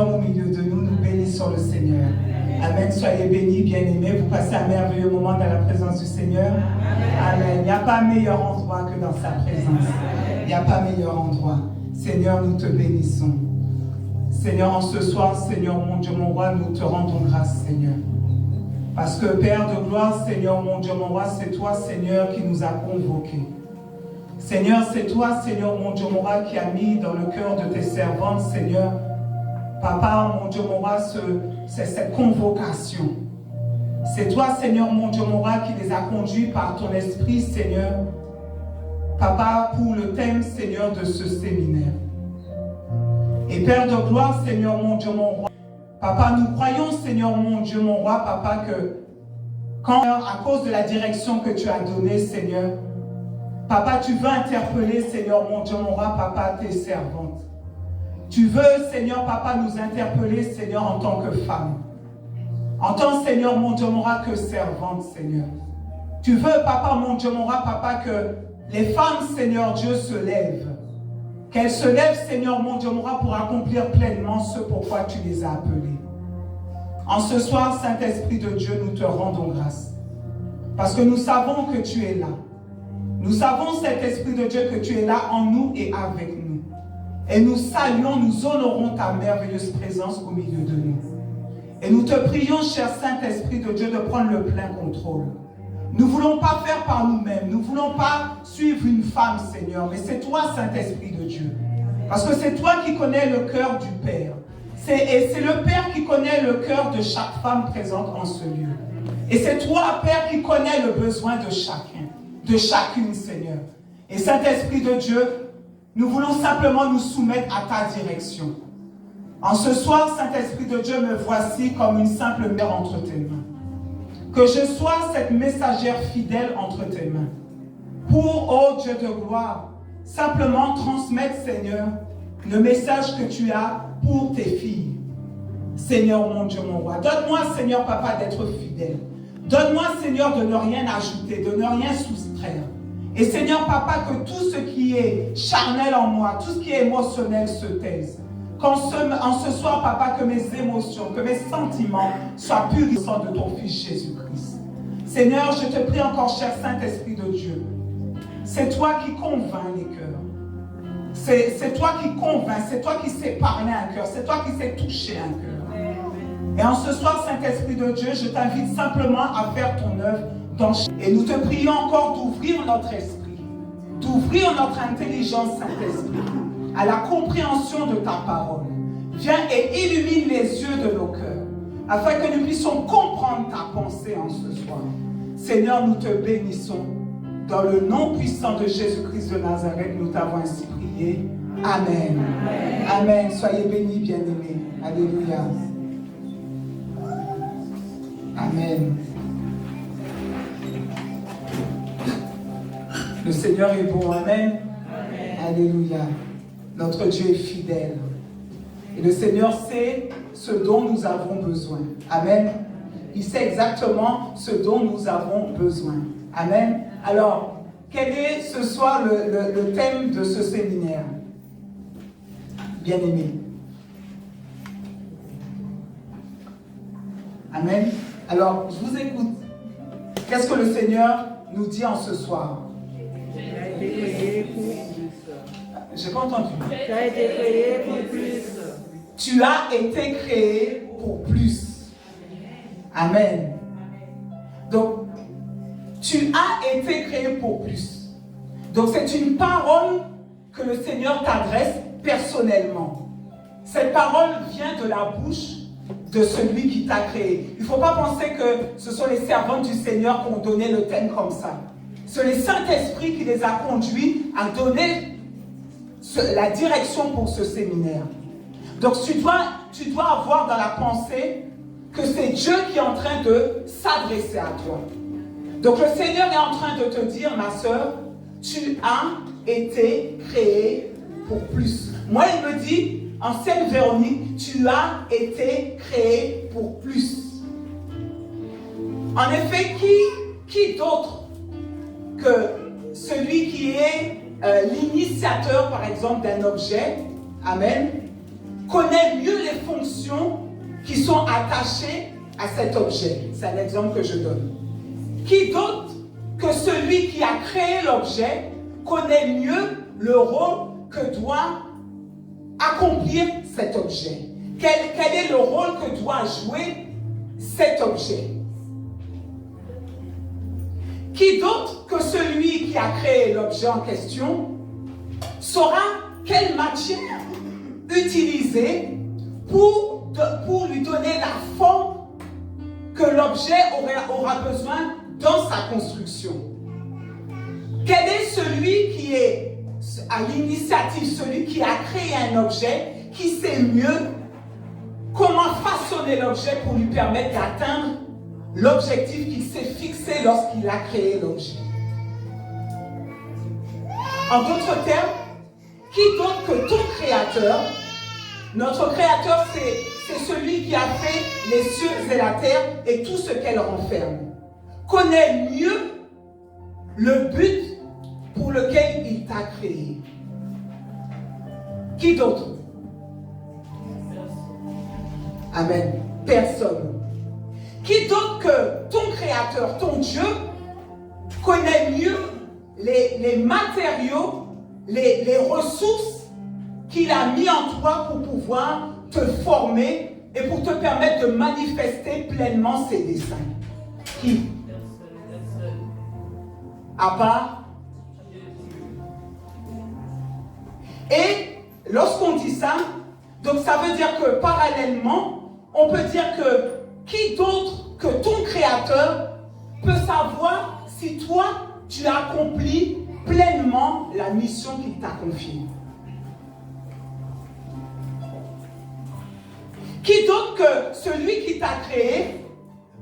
au milieu de nous. Nous bénissons le Seigneur. Amen. Soyez bénis, bien-aimés. Vous passez un merveilleux moment dans la présence du Seigneur. Amen. Il n'y a pas meilleur endroit que dans sa présence. Il n'y a pas meilleur endroit. Seigneur, nous te bénissons. Seigneur, en ce soir, Seigneur, mon Dieu, mon roi, nous te rendons grâce, Seigneur. Parce que, Père de gloire, Seigneur, mon Dieu, mon roi, c'est toi, Seigneur, qui nous a convoqués. Seigneur, c'est toi, Seigneur, mon Dieu, mon roi, qui a mis dans le cœur de tes servantes, Seigneur, Papa, mon Dieu, mon roi, c'est cette convocation. C'est toi, Seigneur, mon Dieu, mon roi, qui les a conduits par ton esprit, Seigneur, Papa, pour le thème, Seigneur, de ce séminaire. Et Père de gloire, Seigneur, mon Dieu, mon roi, Papa, nous croyons, Seigneur, mon Dieu, mon roi, Papa, que quand, à cause de la direction que tu as donnée, Seigneur, Papa, tu veux interpeller, Seigneur, mon Dieu, mon roi, Papa, tes servantes. Tu veux, Seigneur, Papa, nous interpeller, Seigneur, en tant que femme. En tant, Seigneur, mon Dieu, mon roi, que servante, Seigneur. Tu veux, Papa, mon Dieu, mon roi, Papa, que les femmes, Seigneur Dieu, se lèvent. Qu'elles se lèvent, Seigneur, mon Dieu, mon roi, pour accomplir pleinement ce pourquoi tu les as appelées. En ce soir, Saint-Esprit de Dieu, nous te rendons grâce. Parce que nous savons que tu es là. Nous savons, Saint-Esprit de Dieu, que tu es là en nous et avec nous. Et nous saluons, nous honorons ta merveilleuse présence au milieu de nous. Et nous te prions, cher Saint-Esprit de Dieu, de prendre le plein contrôle. Nous ne voulons pas faire par nous-mêmes. Nous ne voulons pas suivre une femme, Seigneur. Mais c'est toi, Saint-Esprit de Dieu. Parce que c'est toi qui connais le cœur du Père. Et c'est le Père qui connaît le cœur de chaque femme présente en ce lieu. Et c'est toi, Père, qui connais le besoin de chacun, de chacune, Seigneur. Et Saint-Esprit de Dieu, nous voulons simplement nous soumettre à ta direction. En ce soir, Saint-Esprit de Dieu, me voici comme une simple mère entre tes mains. Que je sois cette messagère fidèle entre tes mains. Pour, ô Dieu de gloire, simplement transmettre, Seigneur, le message que tu as pour tes filles. Seigneur, mon Dieu, mon roi. Donne-moi, Seigneur, Papa, d'être fidèle. Donne-moi, Seigneur, de ne rien ajouter, de ne rien soustraire. Et Seigneur, Papa, que tout ce qui est charnel en moi, tout ce qui est émotionnel se taise. En ce soir, Papa, que mes émotions, que mes sentiments soient purifiés de ton Fils Jésus-Christ. Seigneur, je te prie encore, cher Saint-Esprit de Dieu. C'est toi qui convaincs les cœurs. C'est toi qui convaincs, c'est toi qui sais parler un cœur, c'est toi qui sais toucher un cœur. Et en ce soir, Saint-Esprit de Dieu, je t'invite simplement à faire ton œuvre. Et nous te prions encore d'ouvrir notre esprit, d'ouvrir notre intelligence, Saint-Esprit, à la compréhension de ta parole. Viens et illumine les yeux de nos cœurs, afin que nous puissions comprendre ta pensée en ce soir. Seigneur, nous te bénissons. Dans le nom puissant de Jésus-Christ de Nazareth, nous t'avons ainsi prié. Amen. Amen. Amen. Soyez bénis, bien-aimés. Alléluia. Amen. Le Seigneur est bon. Amen. Amen. Alléluia. Notre Dieu est fidèle. Et le Seigneur sait ce dont nous avons besoin. Amen. Il sait exactement ce dont nous avons besoin. Amen. Alors, quel est ce soir le thème de ce séminaire? Bien-aimé. Amen. Alors, je vous écoute. Qu'est-ce que le Seigneur nous dit en ce soir? J'ai pas entendu. Tu as été créé pour plus. Tu as été créé pour plus. Amen. Donc, tu as été créé pour plus. Donc, c'est une parole que le Seigneur t'adresse personnellement. Cette parole vient de la bouche de celui qui t'a créé. Il ne faut pas penser que ce sont les servantes du Seigneur qui ont donné le thème comme ça. C'est le Saint-Esprit qui les a conduits à donner la direction pour ce séminaire. Donc tu dois avoir dans la pensée que c'est Dieu qui est en train de s'adresser à toi. Donc le Seigneur est en train de te dire, ma soeur, tu as été créée pour plus. Moi, il me dit, ancienne Véronique, tu as été créée pour plus. En effet, qui d'autre que celui qui est l'initiateur, par exemple, d'un objet, amen, connaît mieux les fonctions qui sont attachées à cet objet. C'est un exemple que je donne. Qui d'autre que celui qui a créé l'objet connaît mieux le rôle que doit accomplir cet objet? Quel est le rôle que doit jouer cet objet? Qui d'autre que celui qui a créé l'objet en question saura quelle matière utiliser pour lui donner la forme que l'objet aura besoin dans sa construction? Quel est celui qui est à l'initiative, celui qui a créé un objet, qui sait mieux comment façonner l'objet pour lui permettre d'atteindre l'objectif qu'il s'est fixé lorsqu'il a créé l'objet? En d'autres termes, qui d'autre que ton créateur? Notre créateur, c'est celui qui a fait les cieux et la terre et tout ce qu'elle renferme. Connaît mieux le but pour lequel il t'a créé. Qui d'autre? Amen. Personne. Qui d'autre que ton créateur, ton Dieu, connaît mieux les matériaux, les ressources qu'il a mis en toi pour pouvoir te former et pour te permettre de manifester pleinement ses desseins? Qui? À part. Et lorsqu'on dit ça, donc ça veut dire que parallèlement, on peut dire que qui d'autre que ton créateur peut savoir si toi, tu as accompli pleinement la mission qu'il t'a confiée? Qui d'autre que celui qui t'a créé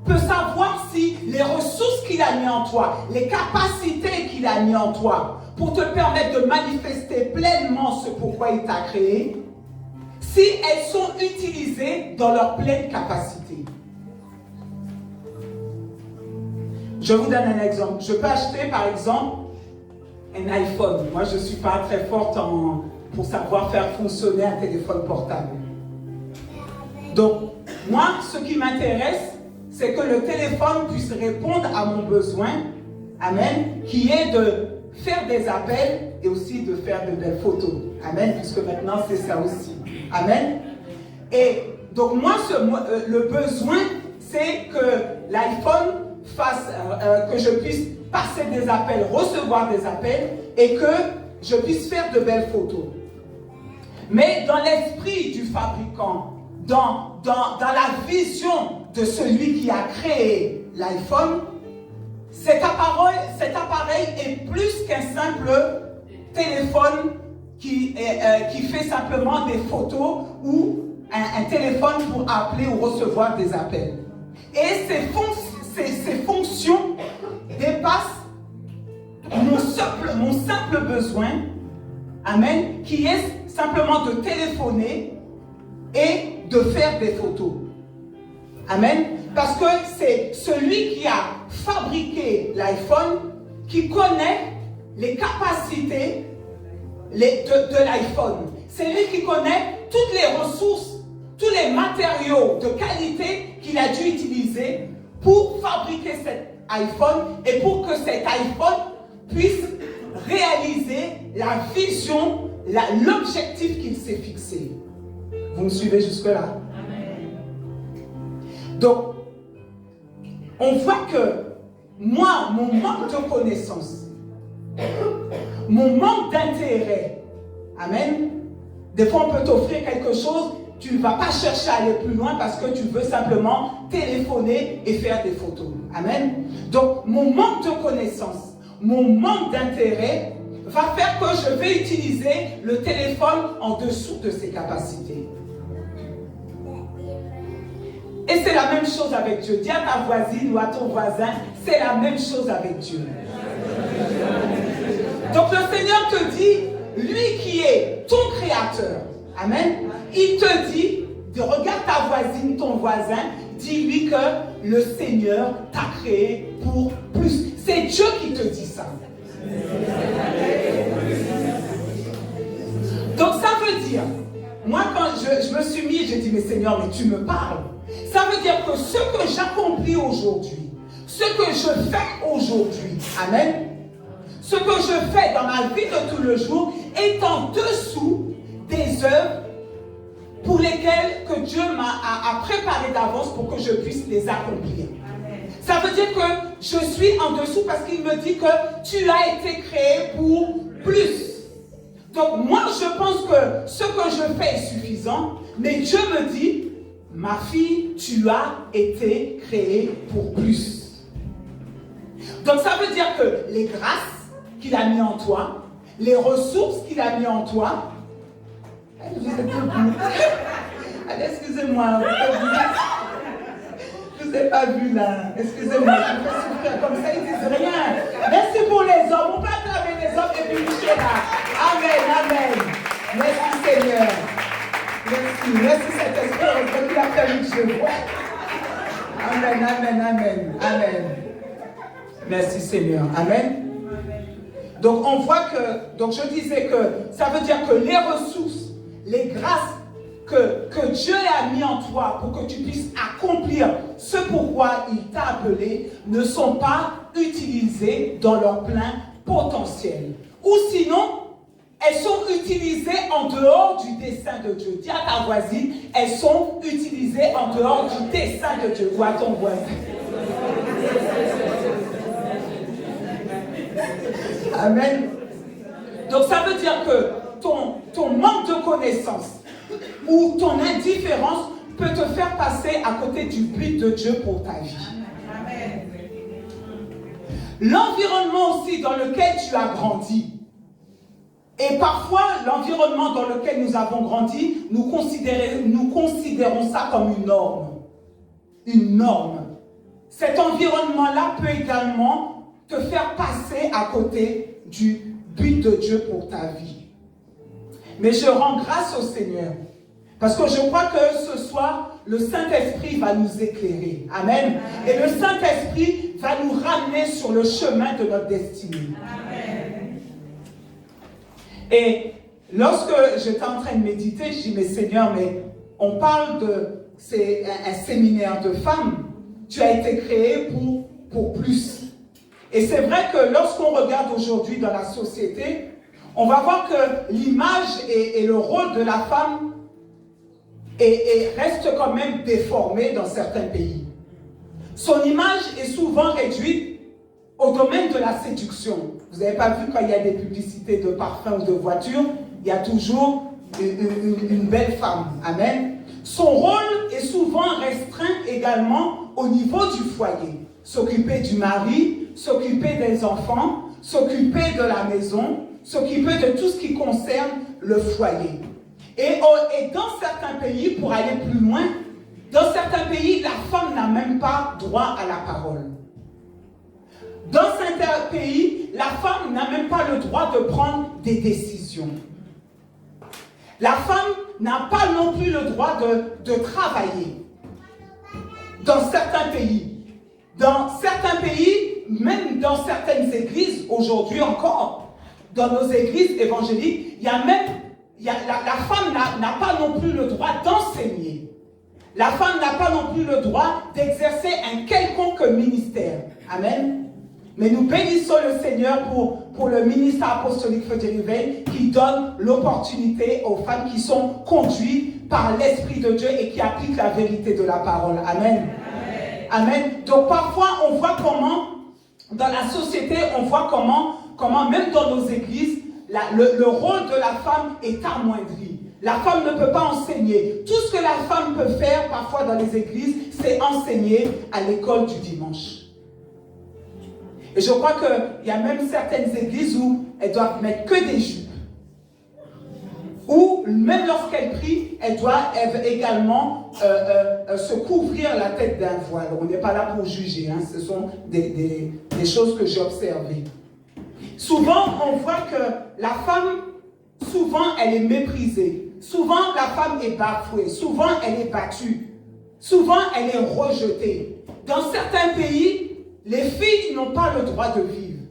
peut savoir si les ressources qu'il a mis en toi, les capacités qu'il a mis en toi pour te permettre de manifester pleinement ce pourquoi il t'a créé, si elles sont utilisées dans leur pleine capacité? Je vous donne un exemple. Je peux acheter par exemple un iPhone. Moi, je ne suis pas très forte pour savoir faire fonctionner un téléphone portable. Donc, moi, ce qui m'intéresse, c'est que le téléphone puisse répondre à mon besoin, amen, qui est de faire des appels et aussi de faire de belles photos. Amen, puisque maintenant, c'est ça aussi. Amen. Et donc, moi, le besoin, c'est que l'iPhone fasse, que je puisse passer des appels, recevoir des appels et que je puisse faire de belles photos. Mais dans l'esprit du fabricant, dans la vision de celui qui a créé l'iPhone, cet appareil est plus qu'un simple téléphone qui fait simplement des photos ou un téléphone pour appeler ou recevoir des appels. Et ces fonctions dépassent mon simple besoin, amen, qui est simplement de téléphoner et de faire des photos. Amen. Parce que c'est celui qui a fabriqué l'iPhone qui connaît les capacités de l'iPhone. C'est lui qui connaît toutes les ressources, tous les matériaux de qualité qu'il a dû utiliser pour fabriquer cet iPhone et pour que cet iPhone puisse réaliser la vision, l'objectif qu'il s'est fixé. Vous me suivez jusque-là? Donc, on voit que moi, mon manque de connaissances, mon manque d'intérêt, amen, des fois on peut t'offrir quelque chose, tu ne vas pas chercher à aller plus loin parce que tu veux simplement téléphoner et faire des photos. Amen. Donc, mon manque de connaissances, mon manque d'intérêt va faire que je vais utiliser le téléphone en dessous de ses capacités. Et c'est la même chose avec Dieu. Dis à ta voisine ou à ton voisin, c'est la même chose avec Dieu. Donc le Seigneur te dit, lui qui est ton créateur, amen, il te dit, regarde ta voisine, ton voisin, dis-lui que le Seigneur t'a créé pour plus. C'est Dieu qui te dit ça. Donc ça veut dire moi quand je me suis mis, j'ai dit, mais Seigneur, mais tu me parles. Ça veut dire que ce que j'accomplis aujourd'hui, ce que je fais aujourd'hui, amen, ce que je fais dans ma vie de tous les jours est en dessous des œuvres pour lesquelles que Dieu a préparé d'avance pour que je puisse les accomplir. Ça veut dire que je suis en dessous parce qu'il me dit que tu as été créé pour plus. Donc moi je pense que ce que je fais est suffisant, mais Dieu me dit, ma fille, tu as été créée pour plus. Donc ça veut dire que les grâces qu'il a mis en toi, les ressources qu'il a mis en toi, allez, excusez-moi, je ne vous ai pas vu là, excusez-moi, je me fais souffrir comme ça, ils disent rien. Merci pour les hommes, on peut acclamer les hommes et puis toucher là. Amen, amen. Merci Seigneur. Merci Saint-Esprit, qu'il a fallu que je vois. Amen, amen, amen, amen. Merci Seigneur, amen. Donc on voit que, donc je disais que ça veut dire que les ressources, les grâces que Dieu a mis en toi pour que tu puisses accomplir ce pourquoi il t'a appelé ne sont pas utilisées dans leur plein potentiel. Ou sinon, elles sont utilisées en dehors du dessein de Dieu. Dis à ta voisine, elles sont utilisées en dehors du dessein de Dieu. Ou à ton voisin. Amen. Donc ça veut dire que ton manque de connaissance ou ton indifférence peut te faire passer à côté du but de Dieu pour ta vie. Amen. L'environnement aussi dans lequel tu as grandi. Et parfois, l'environnement dans lequel nous avons grandi, nous considérons ça comme une norme. Une norme. Cet environnement-là peut également te faire passer à côté du but de Dieu pour ta vie. Mais je rends grâce au Seigneur. Parce que je crois que ce soir, le Saint-Esprit va nous éclairer. Amen. Et le Saint-Esprit va nous ramener sur le chemin de notre destinée. Amen. Et lorsque j'étais en train de méditer, je dis, mais Seigneur, mais on parle de un séminaire de femmes. Tu as été créé pour plus. Et c'est vrai que lorsqu'on regarde aujourd'hui dans la société, on va voir que l'image et le rôle de la femme reste quand même déformé dans certains pays. Son image est souvent réduite au domaine de la séduction. Vous n'avez pas vu quand il y a des publicités de parfums ou de voitures, il y a toujours une belle femme. Amen. Son rôle est souvent restreint également au niveau du foyer. S'occuper du mari, s'occuper des enfants, s'occuper de la maison, s'occuper de tout ce qui concerne le foyer. Et dans certains pays, pour aller plus loin, dans certains pays, la femme n'a même pas droit à la parole. Dans certains pays, la femme n'a même pas le droit de prendre des décisions. La femme n'a pas non plus le droit de travailler. Dans certains pays. Dans certains pays, même dans certaines églises, aujourd'hui encore, dans nos églises évangéliques, la femme n'a pas non plus le droit d'enseigner. La femme n'a pas non plus le droit d'exercer un quelconque ministère. Amen. Mais nous bénissons le Seigneur pour le ministère apostolique Feu du Réveil qui donne l'opportunité aux femmes qui sont conduites par l'Esprit de Dieu et qui appliquent la vérité de la parole. Amen. Amen. Donc parfois on voit comment, dans la société, on voit comment même dans nos églises, le rôle de la femme est amoindri. La femme ne peut pas enseigner. Tout ce que la femme peut faire parfois dans les églises, c'est enseigner à l'école du dimanche. Et je crois qu'il y a même certaines églises où elles doivent mettre que des jupes. Ou même lorsqu'elles prient, elles doivent également se couvrir la tête d'un voile. On n'est pas là pour juger, hein. Ce sont des choses que j'ai observées. Souvent, on voit que la femme, souvent, elle est méprisée. Souvent, la femme est bafouée. Souvent, elle est battue. Souvent, elle est rejetée. Dans certains pays, les filles n'ont pas le droit de vivre.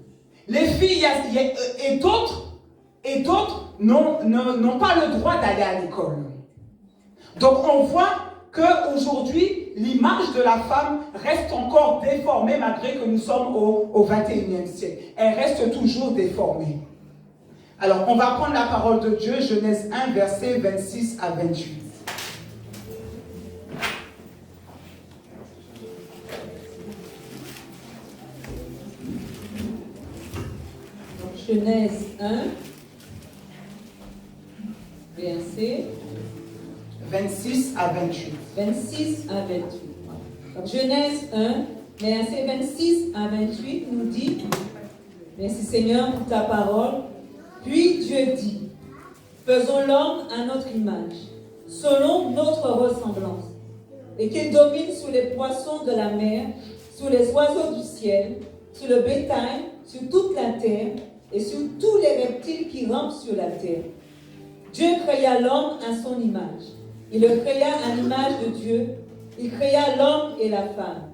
Les filles, et d'autres, et d'autres n'ont pas le droit d'aller à l'école. Donc on voit qu'aujourd'hui, l'image de la femme reste encore déformée malgré que nous sommes au 21e siècle. Elle reste toujours déformée. Alors, on va prendre la parole de Dieu, Genèse 1, versets 26 à 28. Genèse 1, verset 26 à 28. 26 à 28. Donc, Genèse 1, verset 26 à 28 nous dit, merci Seigneur pour ta parole. Puis Dieu dit, faisons l'homme à notre image, selon notre ressemblance, et qu'il domine sur les poissons de la mer, sur les oiseaux du ciel, sur le bétail, sur toute la terre, et sur tous les reptiles qui rampent sur la terre. Dieu créa l'homme à son image. Il le créa à l'image de Dieu. Il créa l'homme et la femme.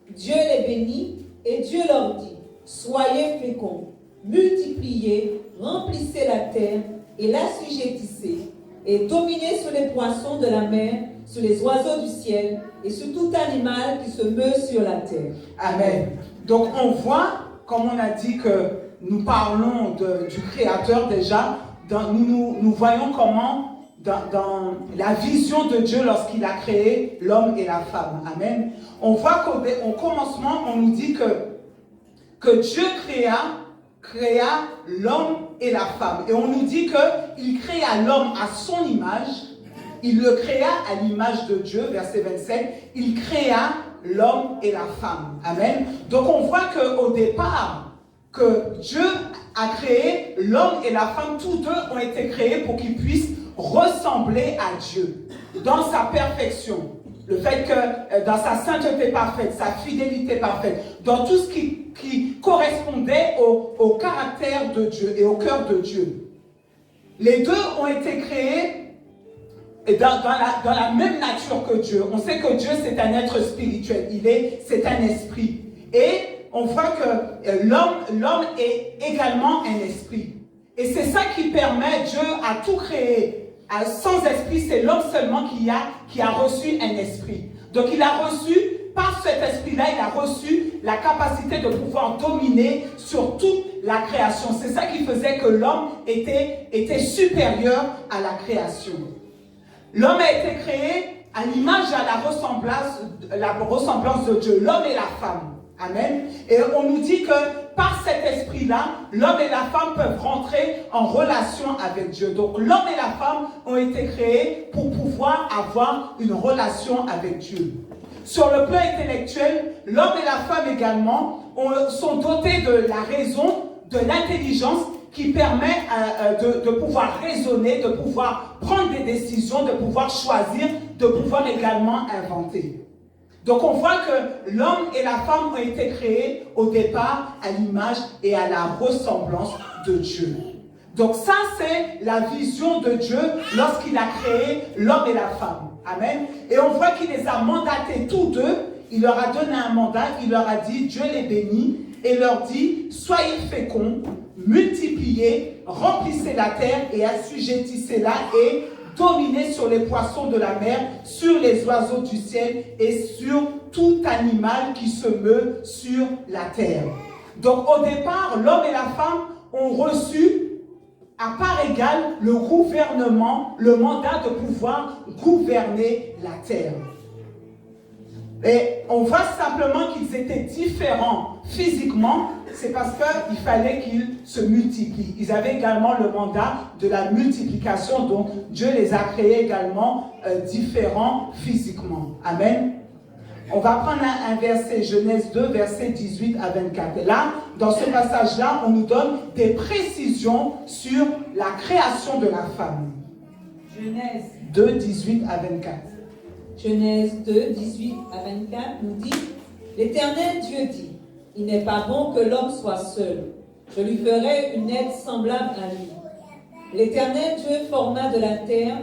Dieu les bénit et Dieu leur dit, soyez féconds, multipliez, remplissez la terre et l'assujettissez, et dominez sur les poissons de la mer, sur les oiseaux du ciel et sur tout animal qui se meut sur la terre. Amen. Donc on voit, comme on a dit que nous parlons du Créateur déjà, nous voyons comment dans la vision de Dieu lorsqu'il a créé l'homme et la femme. Amen. On voit qu'au commencement, on nous dit que Dieu créa l'homme et la femme. Et on nous dit qu'il créa l'homme à son image. Il le créa à l'image de Dieu, verset 27. Il créa l'homme et la femme. Amen. Donc on voit qu'au départ, que Dieu a créé l'homme et la femme, tous deux ont été créés pour qu'ils puissent ressembler à Dieu dans sa perfection. Le fait que dans sa sainteté parfaite, sa fidélité parfaite, dans tout ce qui correspondait au caractère de Dieu et au cœur de Dieu. Les deux ont été créés dans la même nature que Dieu. On sait que Dieu, c'est un être spirituel. C'est un esprit. Et on voit que l'homme est également un esprit. Et c'est ça qui permet, Dieu a tout créé. Sans esprit, c'est l'homme seulement qui a reçu un esprit. Donc il a reçu, par cet esprit-là, il a reçu la capacité de pouvoir dominer sur toute la création. C'est ça qui faisait que l'homme était supérieur à la création. L'homme a été créé à l'image et à la ressemblance de Dieu, l'homme et la femme. Amen. Et on nous dit que par cet esprit-là, l'homme et la femme peuvent rentrer en relation avec Dieu. Donc l'homme et la femme ont été créés pour pouvoir avoir une relation avec Dieu. Sur le plan intellectuel, l'homme et la femme également sont dotés de la raison, de l'intelligence qui permet de pouvoir raisonner, de pouvoir prendre des décisions, de pouvoir choisir, de pouvoir également inventer. Donc on voit que l'homme et la femme ont été créés au départ à l'image et à la ressemblance de Dieu. Donc ça c'est la vision de Dieu lorsqu'il a créé l'homme et la femme. Amen. Et on voit qu'il les a mandatés tous deux. Il leur a donné un mandat, il leur a dit, Dieu les bénit et leur dit, soyez féconds, multipliez, remplissez la terre et assujettissez-la et dominez sur les poissons de la mer, sur les oiseaux du ciel et sur tout animal qui se meut sur la terre. Donc au départ, l'homme et la femme ont reçu à part égale le gouvernement, le mandat de pouvoir gouverner la terre. Et on voit simplement qu'ils étaient différents physiquement, c'est parce qu'il fallait qu'ils se multiplient. Ils avaient également le mandat de la multiplication, donc Dieu les a créés également différents physiquement. Amen. On va prendre un verset, Genèse 2, verset 18 à 24. Et là, dans ce passage-là, on nous donne des précisions sur la création de la femme. Genèse 2, 18 à 24. Genèse 2, 18 à 24 nous dit, l'Éternel Dieu dit, il n'est pas bon que l'homme soit seul. Je lui ferai une aide semblable à lui. L'Éternel Dieu forma de la terre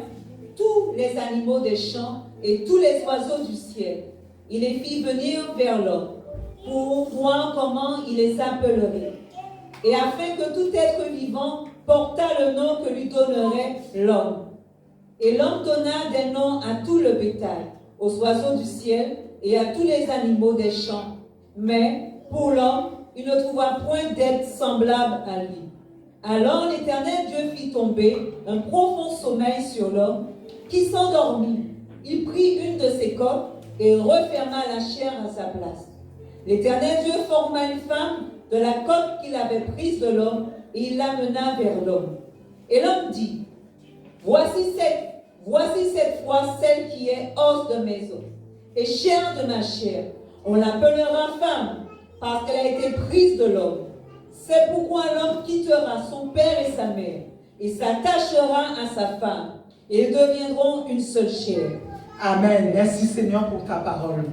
tous les animaux des champs et tous les oiseaux du ciel. Il les fit venir vers l'homme pour voir comment il les appellerait. Et afin que tout être vivant porta le nom que lui donnerait l'homme. Et l'homme donna des noms à tout le bétail, aux oiseaux du ciel et à tous les animaux des champs. Mais pour l'homme, il ne trouva point d'aide semblable à lui. Alors l'Éternel Dieu fit tomber un profond sommeil sur l'homme, qui s'endormit. Il prit une de ses côtes et referma la chair à sa place. L'Éternel Dieu forma une femme de la côte qu'il avait prise de l'homme et il l'amena vers l'homme. Et l'homme dit, voici cette fois celle qui est os de mes os et chair de ma chair. On l'appellera femme parce qu'elle a été prise de l'homme. C'est pourquoi l'homme quittera son père et sa mère et s'attachera à sa femme et ils deviendront une seule chair. Amen. Merci Seigneur pour ta parole.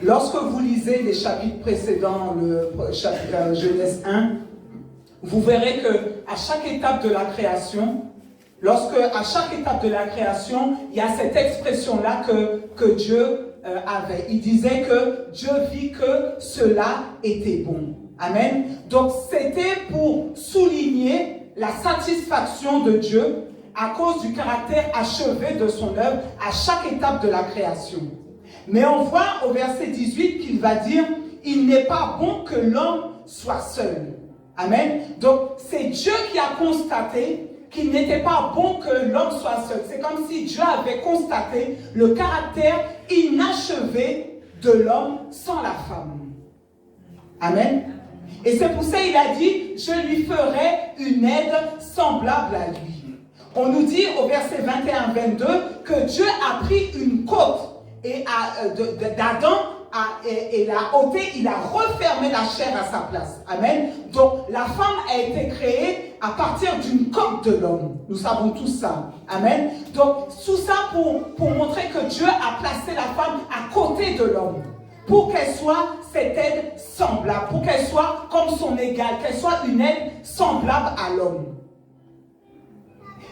Lorsque vous lisez les chapitres précédents, le chapitre Genèse 1, vous verrez que à chaque étape de la création, à chaque étape de la création, il y a cette expression-là que Dieu avait. Il disait que Dieu vit que cela était bon. Amen. Donc c'était pour souligner la satisfaction de Dieu à cause du caractère achevé de son œuvre à chaque étape de la création. Mais on voit au verset 18 qu'il va dire « Il n'est pas bon que l'homme soit seul. » Amen. Donc c'est Dieu qui a constaté qu'il n'était pas bon que l'homme soit seul. C'est comme si Dieu avait constaté le caractère inachevé de l'homme sans la femme. Amen. Et c'est pour ça qu'il a dit « Je lui ferai une aide semblable à lui. » On nous dit au verset 21-22 que Dieu a pris une côte et d'Adam et l'a ôté, il a refermé la chair à sa place. Amen. Donc la femme a été créée à partir d'une côte de l'homme. Nous savons tout ça. Amen. Donc tout ça pour montrer que Dieu a placé la femme à côté de l'homme. Pour qu'elle soit cette aide semblable, pour qu'elle soit comme son égale, qu'elle soit une aide semblable à l'homme.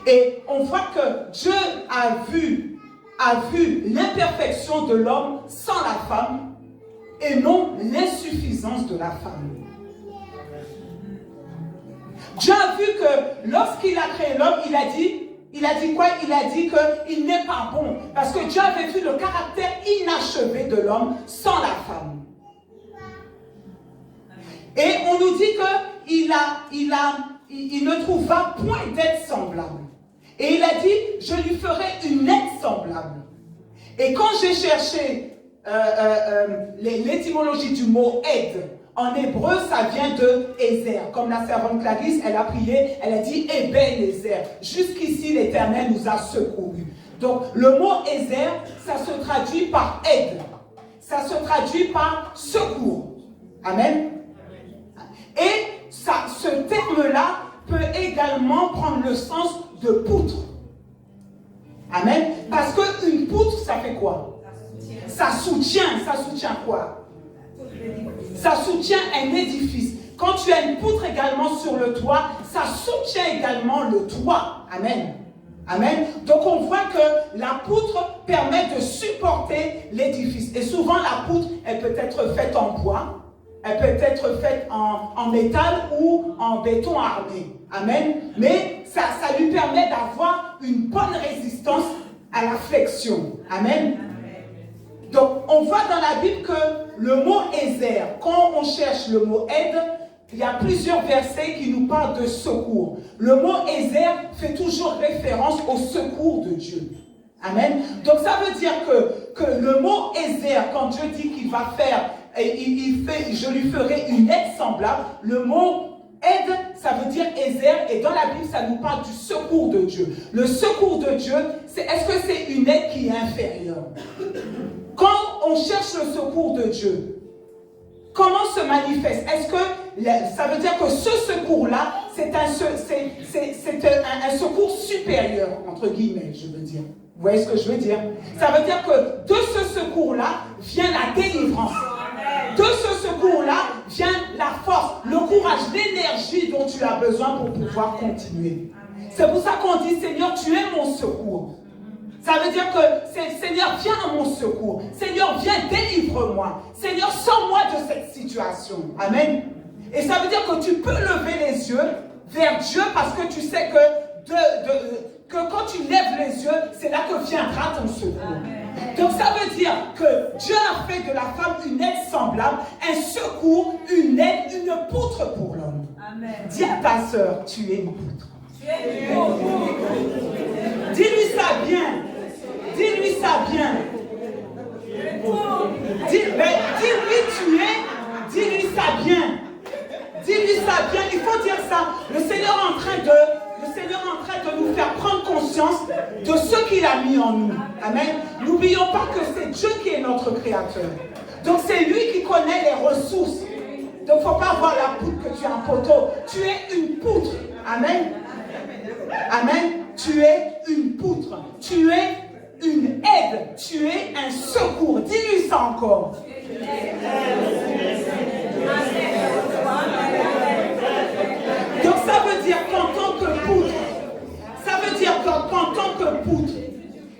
Et on voit que Dieu a vu l'imperfection de l'homme sans la femme et non l'insuffisance de la femme. Dieu a vu que lorsqu'il a créé l'homme, il a dit quoi? Il a dit qu'il n'est pas bon. Parce que Dieu avait vu le caractère inachevé de l'homme sans la femme. Et on nous dit qu'il ne trouva point d'aide semblable. Et il a dit, je lui ferai une aide semblable. Et quand j'ai cherché l'étymologie du mot aide, en hébreu, ça vient de Ézer. Comme la servante Clarisse, elle a prié, elle a dit Ebenezer. Jusqu'ici, l'Éternel nous a secourus. Donc, le mot Ézer, ça se traduit par aide. Ça se traduit par secours. Amen. Et ce terme-là peut également prendre le sens de poutre. Amen. Parce qu'une poutre, ça fait quoi? Ça soutient quoi? Ça soutient un édifice. Quand tu as une poutre également sur le toit, ça soutient également le toit. Amen. Amen. Donc on voit que la poutre permet de supporter l'édifice. Et souvent la poutre, elle peut être faite en bois, elle peut être faite en métal ou en béton armé. Amen. Mais ça lui permet d'avoir une bonne résistance à la flexion. Amen. Donc, on voit dans la Bible que le mot Ézer, quand on cherche le mot aide, il y a plusieurs versets qui nous parlent de secours. Le mot Ézer fait toujours référence au secours de Dieu. Amen. Donc, ça veut dire que le mot Ézer, quand Dieu dit qu'il va faire, je lui ferai une aide semblable, le mot aide, ça veut dire Ézer, et dans la Bible, ça nous parle du secours de Dieu. Le secours de Dieu, est-ce que c'est une aide qui est inférieure? Quand on cherche le secours de Dieu, comment se manifeste? Est-ce que ça veut dire que ce secours-là, c'est un secours supérieur, entre guillemets, je veux dire. Vous voyez ce que je veux dire? Ça veut dire que de ce secours-là vient la délivrance. De ce secours-là vient la force, le courage, l'énergie dont tu as besoin pour pouvoir continuer. C'est pour ça qu'on dit, Seigneur, tu es mon secours. Ça veut dire que, Seigneur, viens à mon secours. Seigneur, viens, délivre-moi. Seigneur, sors-moi de cette situation. Amen. Et ça veut dire que tu peux lever les yeux vers Dieu parce que tu sais que quand tu lèves les yeux, c'est là que viendra ton secours. Donc ça veut dire que Dieu a fait de la femme une aide semblable, un secours, une aide, une poutre pour l'homme. Dis à ta sœur, tu es une poutre. Dis-lui ça bien. Dis-lui ça bien. Dis-lui tu es. Dis-lui ça bien. Dis-lui ça bien. Il faut dire ça. Le Seigneur est en train de nous faire prendre conscience de ce qu'il a mis en nous. Amen. N'oublions pas que c'est Dieu qui est notre créateur. Donc c'est lui qui connaît les ressources. Donc il ne faut pas voir la poutre que tu es un poteau. Tu es une poutre. Amen. Amen. Tu es une poutre. Tu es une aide. Tu es un secours. Dis-lui ça encore. Donc ça veut dire qu'en tant que poutre,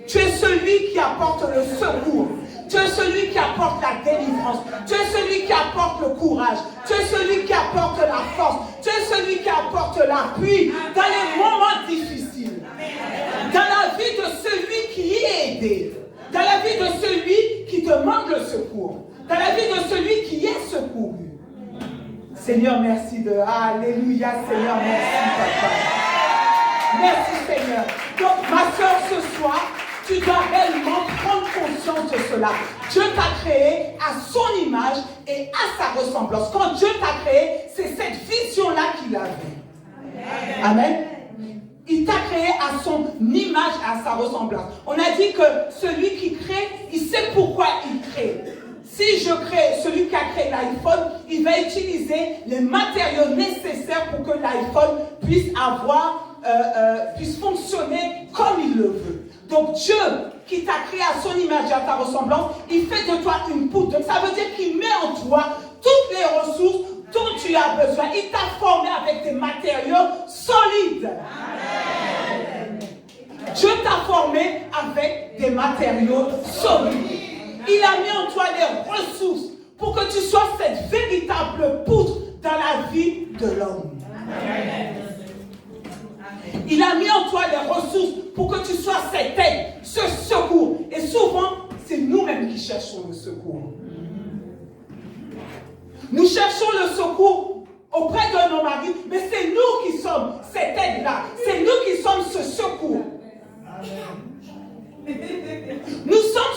tu es celui qui apporte le secours. Tu es celui qui apporte la délivrance. Tu es celui qui apporte le courage. Tu es celui qui apporte la force. Tu es celui qui apporte l'appui dans les moments difficiles. Dans la vie de celui qui est aidé. Dans la vie de celui qui demande le secours. Dans la vie de celui qui est secouru. Seigneur, merci de... Alléluia, Seigneur, merci, Papa. Merci, Seigneur. Donc, ma soeur, ce soir, tu dois réellement prendre conscience de cela. Dieu t'a créé à son image et à sa ressemblance. Quand Dieu t'a créé, c'est cette vision-là qu'il avait. Amen. Il t'a créé à son image, à sa ressemblance. On a dit que celui qui crée, il sait pourquoi il crée. Si je crée, celui qui a créé l'iPhone, il va utiliser les matériaux nécessaires pour que l'iPhone puisse fonctionner comme il le veut. Donc Dieu, qui t'a créé à son image et à ta ressemblance, il fait de toi une poutre. Donc ça veut dire qu'il met en toi toutes les ressources dont tu as besoin. Il t'a formé avec des matériaux solides. Amen. Dieu t'a formé avec des matériaux solides. Il a mis en toi les ressources pour que tu sois cette véritable poutre dans la vie de l'homme. Il a mis en toi les ressources pour que tu sois cette aide, ce secours. Et souvent, c'est nous-mêmes qui cherchons le secours. Nous cherchons le secours auprès de nos maris, mais c'est nous qui sommes cette aide-là. C'est nous qui sommes ce secours. Nous sommes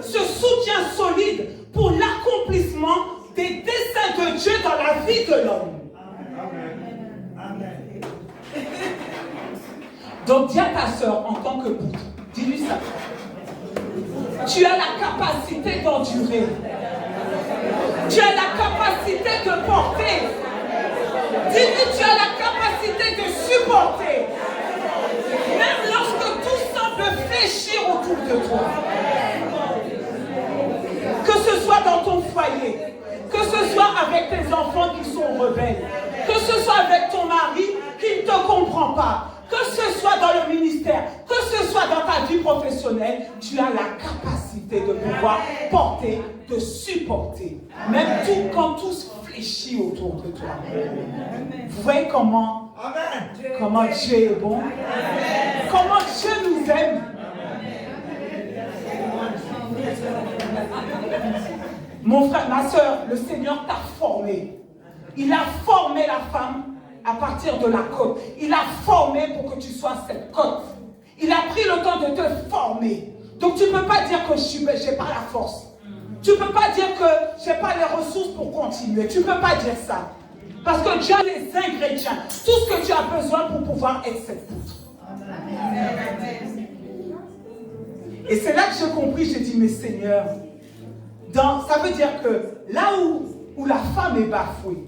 ce soutien solide pour l'accomplissement des desseins de Dieu dans la vie de l'homme. Donc dis à ta soeur en tant que poutre, dis-lui ça. Tu as la capacité d'endurer. Tu as la capacité de porter. Dis-lui, tu as la capacité de supporter. Même lorsque tout semble fléchir autour de toi. Que ce soit dans ton foyer, que ce soit avec tes enfants qui sont rebelles, que ce soit avec ton mari qui ne te comprend pas, que ce soit dans le ministère, que ce soit dans ta vie professionnelle, tu as la capacité de pouvoir porter, de supporter. Même tout quand tout se fléchit autour de toi. Vous voyez comment Dieu est bon? Comment Dieu nous aime? Mon frère, ma soeur, le Seigneur t'a formé. Il a formé la femme à partir de la côte. Il a formé pour que tu sois cette côte. Il a pris le temps de te former. Donc tu ne peux pas dire que je n'ai pas la force. Tu ne peux pas dire que je n'ai pas les ressources pour continuer. Tu ne peux pas dire ça. Parce que Dieu a les ingrédients. Tout ce que tu as besoin pour pouvoir être cette poutre. Et c'est là que j'ai compris, j'ai dit, mais Seigneur, ça veut dire que là où la femme est bafouée,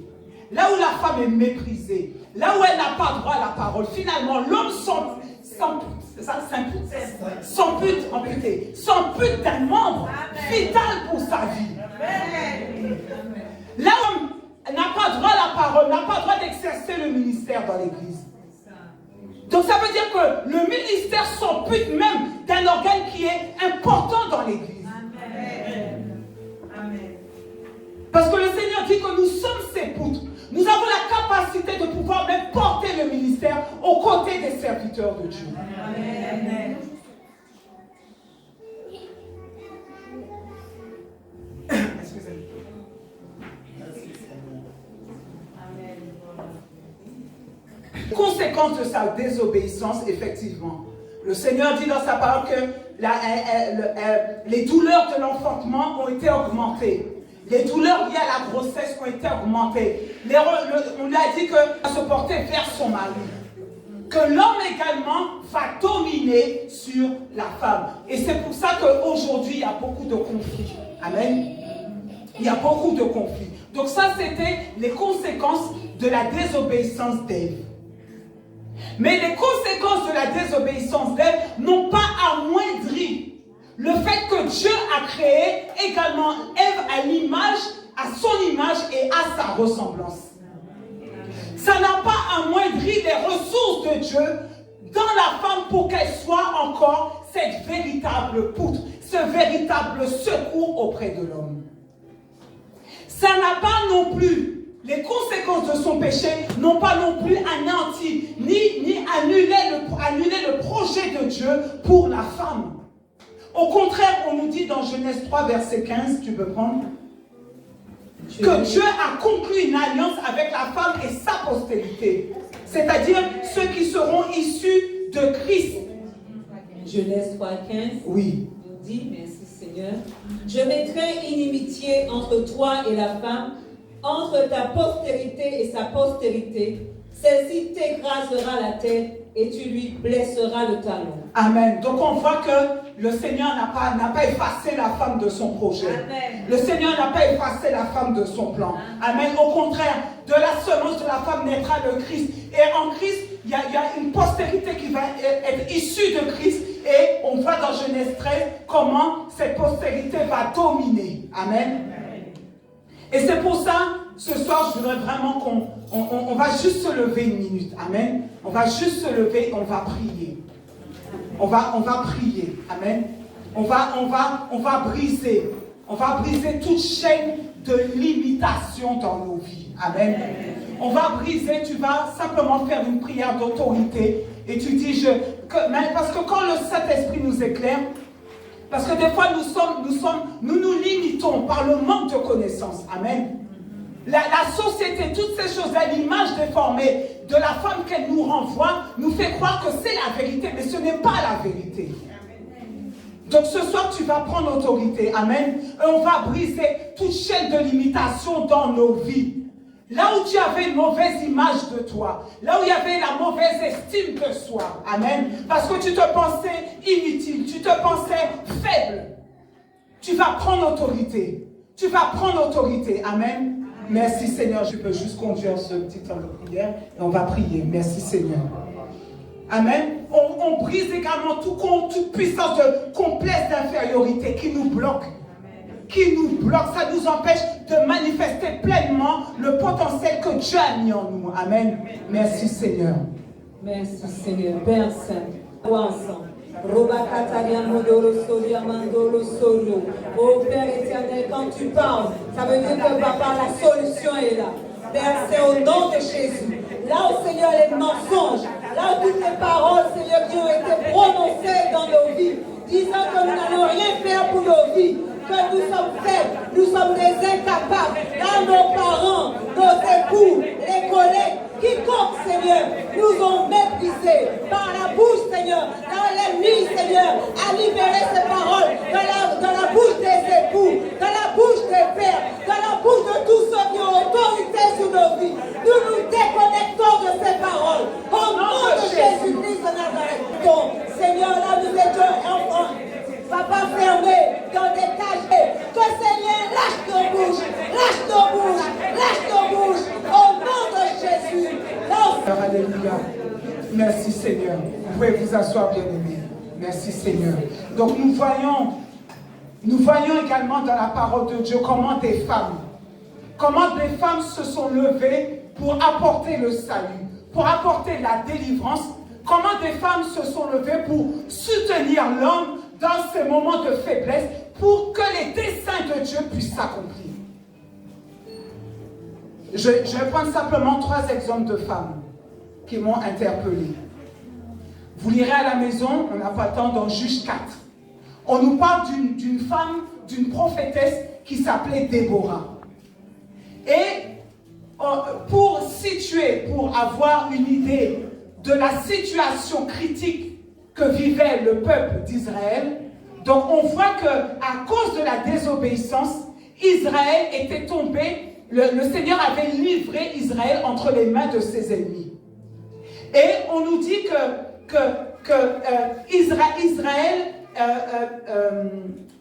là où la femme est méprisée, là où elle n'a pas droit à la parole, finalement, l'homme s'ampute d'un membre vital pour sa vie. Là où n'a pas droit à la parole, n'a pas droit d'exercer le ministère dans l'église. Donc ça veut dire que le ministère s'ampute même d'un organe qui est important dans l'église. Parce que le Seigneur dit que nous sommes ses poutres. Nous avons la capacité capacité de pouvoir même porter le ministère aux côtés des serviteurs de Dieu. Amen. Conséquence de sa désobéissance, effectivement. Le Seigneur dit dans sa parole que les douleurs de l'enfantement ont été augmentées. Les douleurs liées à la grossesse ont été augmentées. On lui a dit qu'elle se portait vers son mari. Que l'homme également va dominer sur la femme. Et c'est pour ça qu'aujourd'hui, il y a beaucoup de conflits. Amen. Il y a beaucoup de conflits. Donc ça, c'était les conséquences de la désobéissance d'Ève. Mais les conséquences de la désobéissance d'Ève n'ont pas amoindri le fait que Dieu a créé également Ève à son image et à sa ressemblance. Ça n'a pas amoindri les ressources de Dieu dans la femme pour qu'elle soit encore cette véritable poutre, ce véritable secours auprès de l'homme. Ça n'a pas non plus, les conséquences de son péché n'ont pas non plus anéanti, ni annulé le projet de Dieu pour la femme. Au contraire, on nous dit dans Genèse 3, verset 15, tu peux prendre, que Dieu a conclu une alliance avec la femme et sa postérité, c'est-à-dire ceux qui seront issus de Christ. Genèse 3, 15. Oui. Nous dit, merci Seigneur, je mettrai inimitié entre toi et la femme, entre ta postérité et sa postérité. Celle-ci t'écrasera la tête et tu lui blesseras le talon. Amen. Donc on voit que le Seigneur n'a pas effacé la femme de son projet. Amen. Le Seigneur n'a pas effacé la femme de son plan. Amen. Au contraire, de la semence de la femme naîtra le Christ. Et en Christ, il y a une postérité qui va être issue de Christ. Et on voit dans Genèse 13 comment cette postérité va dominer. Amen. Et c'est pour ça, ce soir, je voudrais vraiment qu'on va juste se lever une minute. Amen. On va juste se lever et on va prier. On va prier. Amen. On va briser. On va briser toute chaîne de limitation dans nos vies. Amen. On va briser, tu vas simplement faire une prière d'autorité. Et tu dis, parce que quand le Saint-Esprit nous éclaire, parce que des fois nous nous limitons par le manque de connaissances. Amen. La société, toutes ces choses, l'image déformée de la femme qu'elle nous renvoie, nous fait croire que c'est la vérité, mais ce n'est pas la vérité. Donc ce soir, tu vas prendre autorité. Amen. Et on va briser toute chaîne de limitation dans nos vies. Là où tu avais une mauvaise image de toi, là où il y avait la mauvaise estime de soi, amen, parce que tu te pensais inutile, tu te pensais faible, tu vas prendre autorité. Tu vas prendre autorité, amen. Merci Seigneur, je peux juste conduire ce petit temps de prière et on va prier. Merci Seigneur. Amen. On brise également toute puissance de complexe d'infériorité qui nous bloque. Ça nous empêche de manifester pleinement le potentiel que Dieu a mis en nous. Amen. Merci Seigneur. Merci Seigneur. Père Saint, ensemble. Oh Père éternel, quand tu parles, ça veut dire que papa, la solution est là. Père, c'est au nom de Jésus. Là où Seigneur les mensonges, là où toutes les paroles, Seigneur, qui ont été prononcées dans nos vies, disant que nous n'allons rien faire pour nos vies, que nous sommes faibles, nous sommes des incapables. Là, nos parents, nos époux, les collègues, quiconque, Seigneur, nous ont méprisés par la bouche, Seigneur, dans les nuits, Seigneur, à libérer ces paroles dans la bouche des époux, dans la bouche des pères, dans la bouche de tous ceux qui ont autorité sur nos vies. Nous nous déconnectons de ces paroles. Au nom de Jésus-Christ de Nazareth. Donc, Seigneur, là, nous étions enfants. Papa fermé dans des cages. Que Seigneur lâche nos bouches, lâche nos bouches, lâche nos bouches. Au nom de Jésus. Alléluia. Merci Seigneur. Vous pouvez vous asseoir, bien-aimés. Merci Seigneur. Donc nous voyons également dans la parole de Dieu comment des femmes se sont levées pour apporter le salut, pour apporter la délivrance. Comment des femmes se sont levées pour soutenir l'homme dans ces moments de faiblesse pour que les desseins de Dieu puissent s'accomplir. Je vais prendre simplement 3 exemples de femmes qui m'ont interpellé. Vous lirez à la maison, on n'a pas le temps, dans Juge 4. On nous parle d'une femme, d'une prophétesse qui s'appelait Déborah. Et pour situer, pour avoir une idée de la situation critique que vivait le peuple d'Israël, donc on voit qu'à cause de la désobéissance, Israël était tombé, le Seigneur avait livré Israël entre les mains de ses ennemis. Et on nous dit que Israël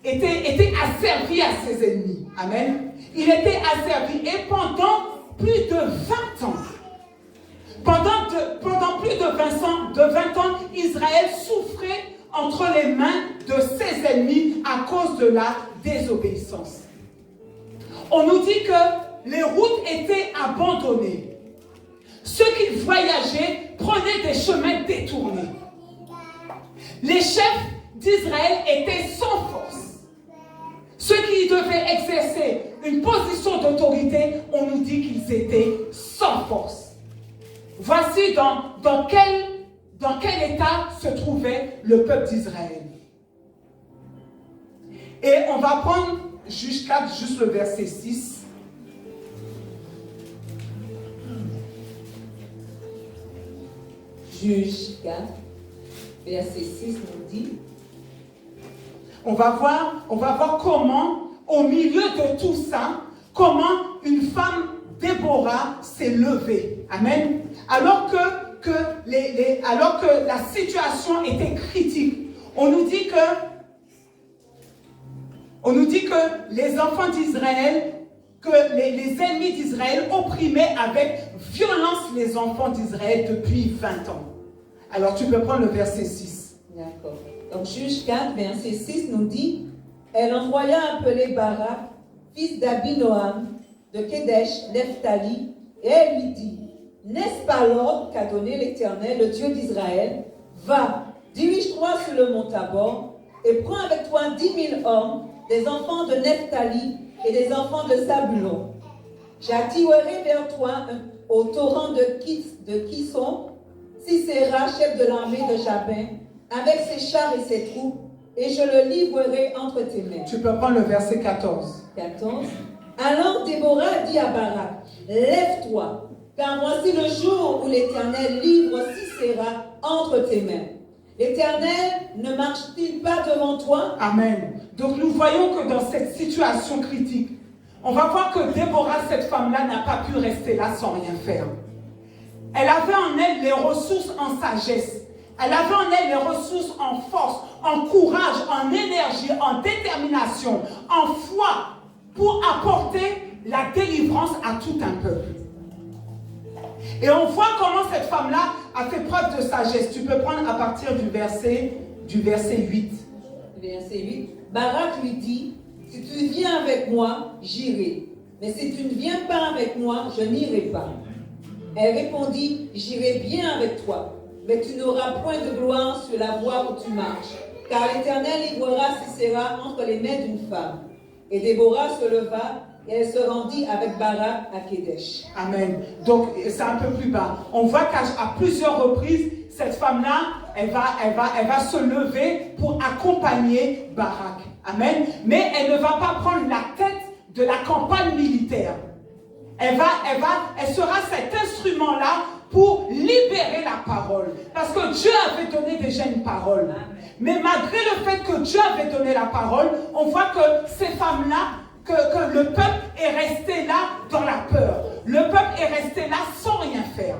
était asservi à ses ennemis. Amen. Il était asservi. Et pendant plus de 20 ans, pendant plus de 20 ans, Israël souffrait entre les mains de ses ennemis à cause de la désobéissance. On nous dit que les routes étaient abandonnées. Ceux qui voyageaient prenaient des chemins détournés. Les chefs d'Israël étaient sans force. Ceux qui devaient exercer une position d'autorité, on nous dit qu'ils étaient sans force. Voici dans quel état se trouvait le peuple d'Israël. Et on va prendre Juge 4, juste le verset 6. Juge 4, verset 6 nous dit. On va voir comment, au milieu de tout ça, comment une femme, Déborah, s'est levée. Amen. Alors que la situation était critique. On nous dit que les enfants d'Israël, que les ennemis d'Israël opprimaient avec violence les enfants d'Israël depuis 20 ans. Alors tu peux prendre le verset 6. D'accord. Donc Juge 4, verset 6 nous dit, elle envoya appeler Barak, fils d'Abinoam, de Kedesh, Nephtali, et elle lui dit, n'est-ce pas l'ordre qu'a donné l'Éternel, le Dieu d'Israël? Va, dirige-toi sur le mont Tabor, et prends avec toi 10 000 hommes, des enfants de Nephtali et des enfants de Zabulon. J'attirerai vers toi au torrent de Kison, Sisera, chef de l'armée de Jabin, avec ses chars et ses troupes, et je le livrerai entre tes mains. Tu peux prendre le verset 14. 14. Alors Déborah dit à Barak, lève-toi, car voici le jour où l'Éternel livre Sisera entre tes mains. L'Éternel ne marche-t-il pas devant toi? Amen. Donc nous voyons que dans cette situation critique, on va voir que Déborah, cette femme-là, n'a pas pu rester là sans rien faire. Elle avait en elle les ressources en sagesse. Elle avait en elle les ressources en force, en courage, en énergie, en détermination, en foi, pour apporter la délivrance à tout un peuple. Et on voit comment cette femme-là a fait preuve de sagesse. Tu peux prendre à partir du verset 8. Verset 8. Barak lui dit, si tu viens avec moi, j'irai. Mais si tu ne viens pas avec moi, je n'irai pas. Elle répondit, j'irai bien avec toi, mais tu n'auras point de gloire sur la voie où tu marches, car l'Éternel livrera Sisera entre les mains d'une femme. Et Déborah se leva et elle se rendit avec Barak à Kedesh. Amen. Donc, c'est un peu plus bas. On voit qu'à plusieurs reprises, cette femme-là, elle va se lever pour accompagner Barak. Amen. Mais elle ne va pas prendre la tête de la campagne militaire. Elle sera cet instrument-là pour libérer la parole. Parce que Dieu avait donné déjà une parole. Mais malgré le fait que Dieu avait donné la parole, on voit que ces femmes-là, que le peuple est resté là dans la peur. Le peuple est resté là sans rien faire.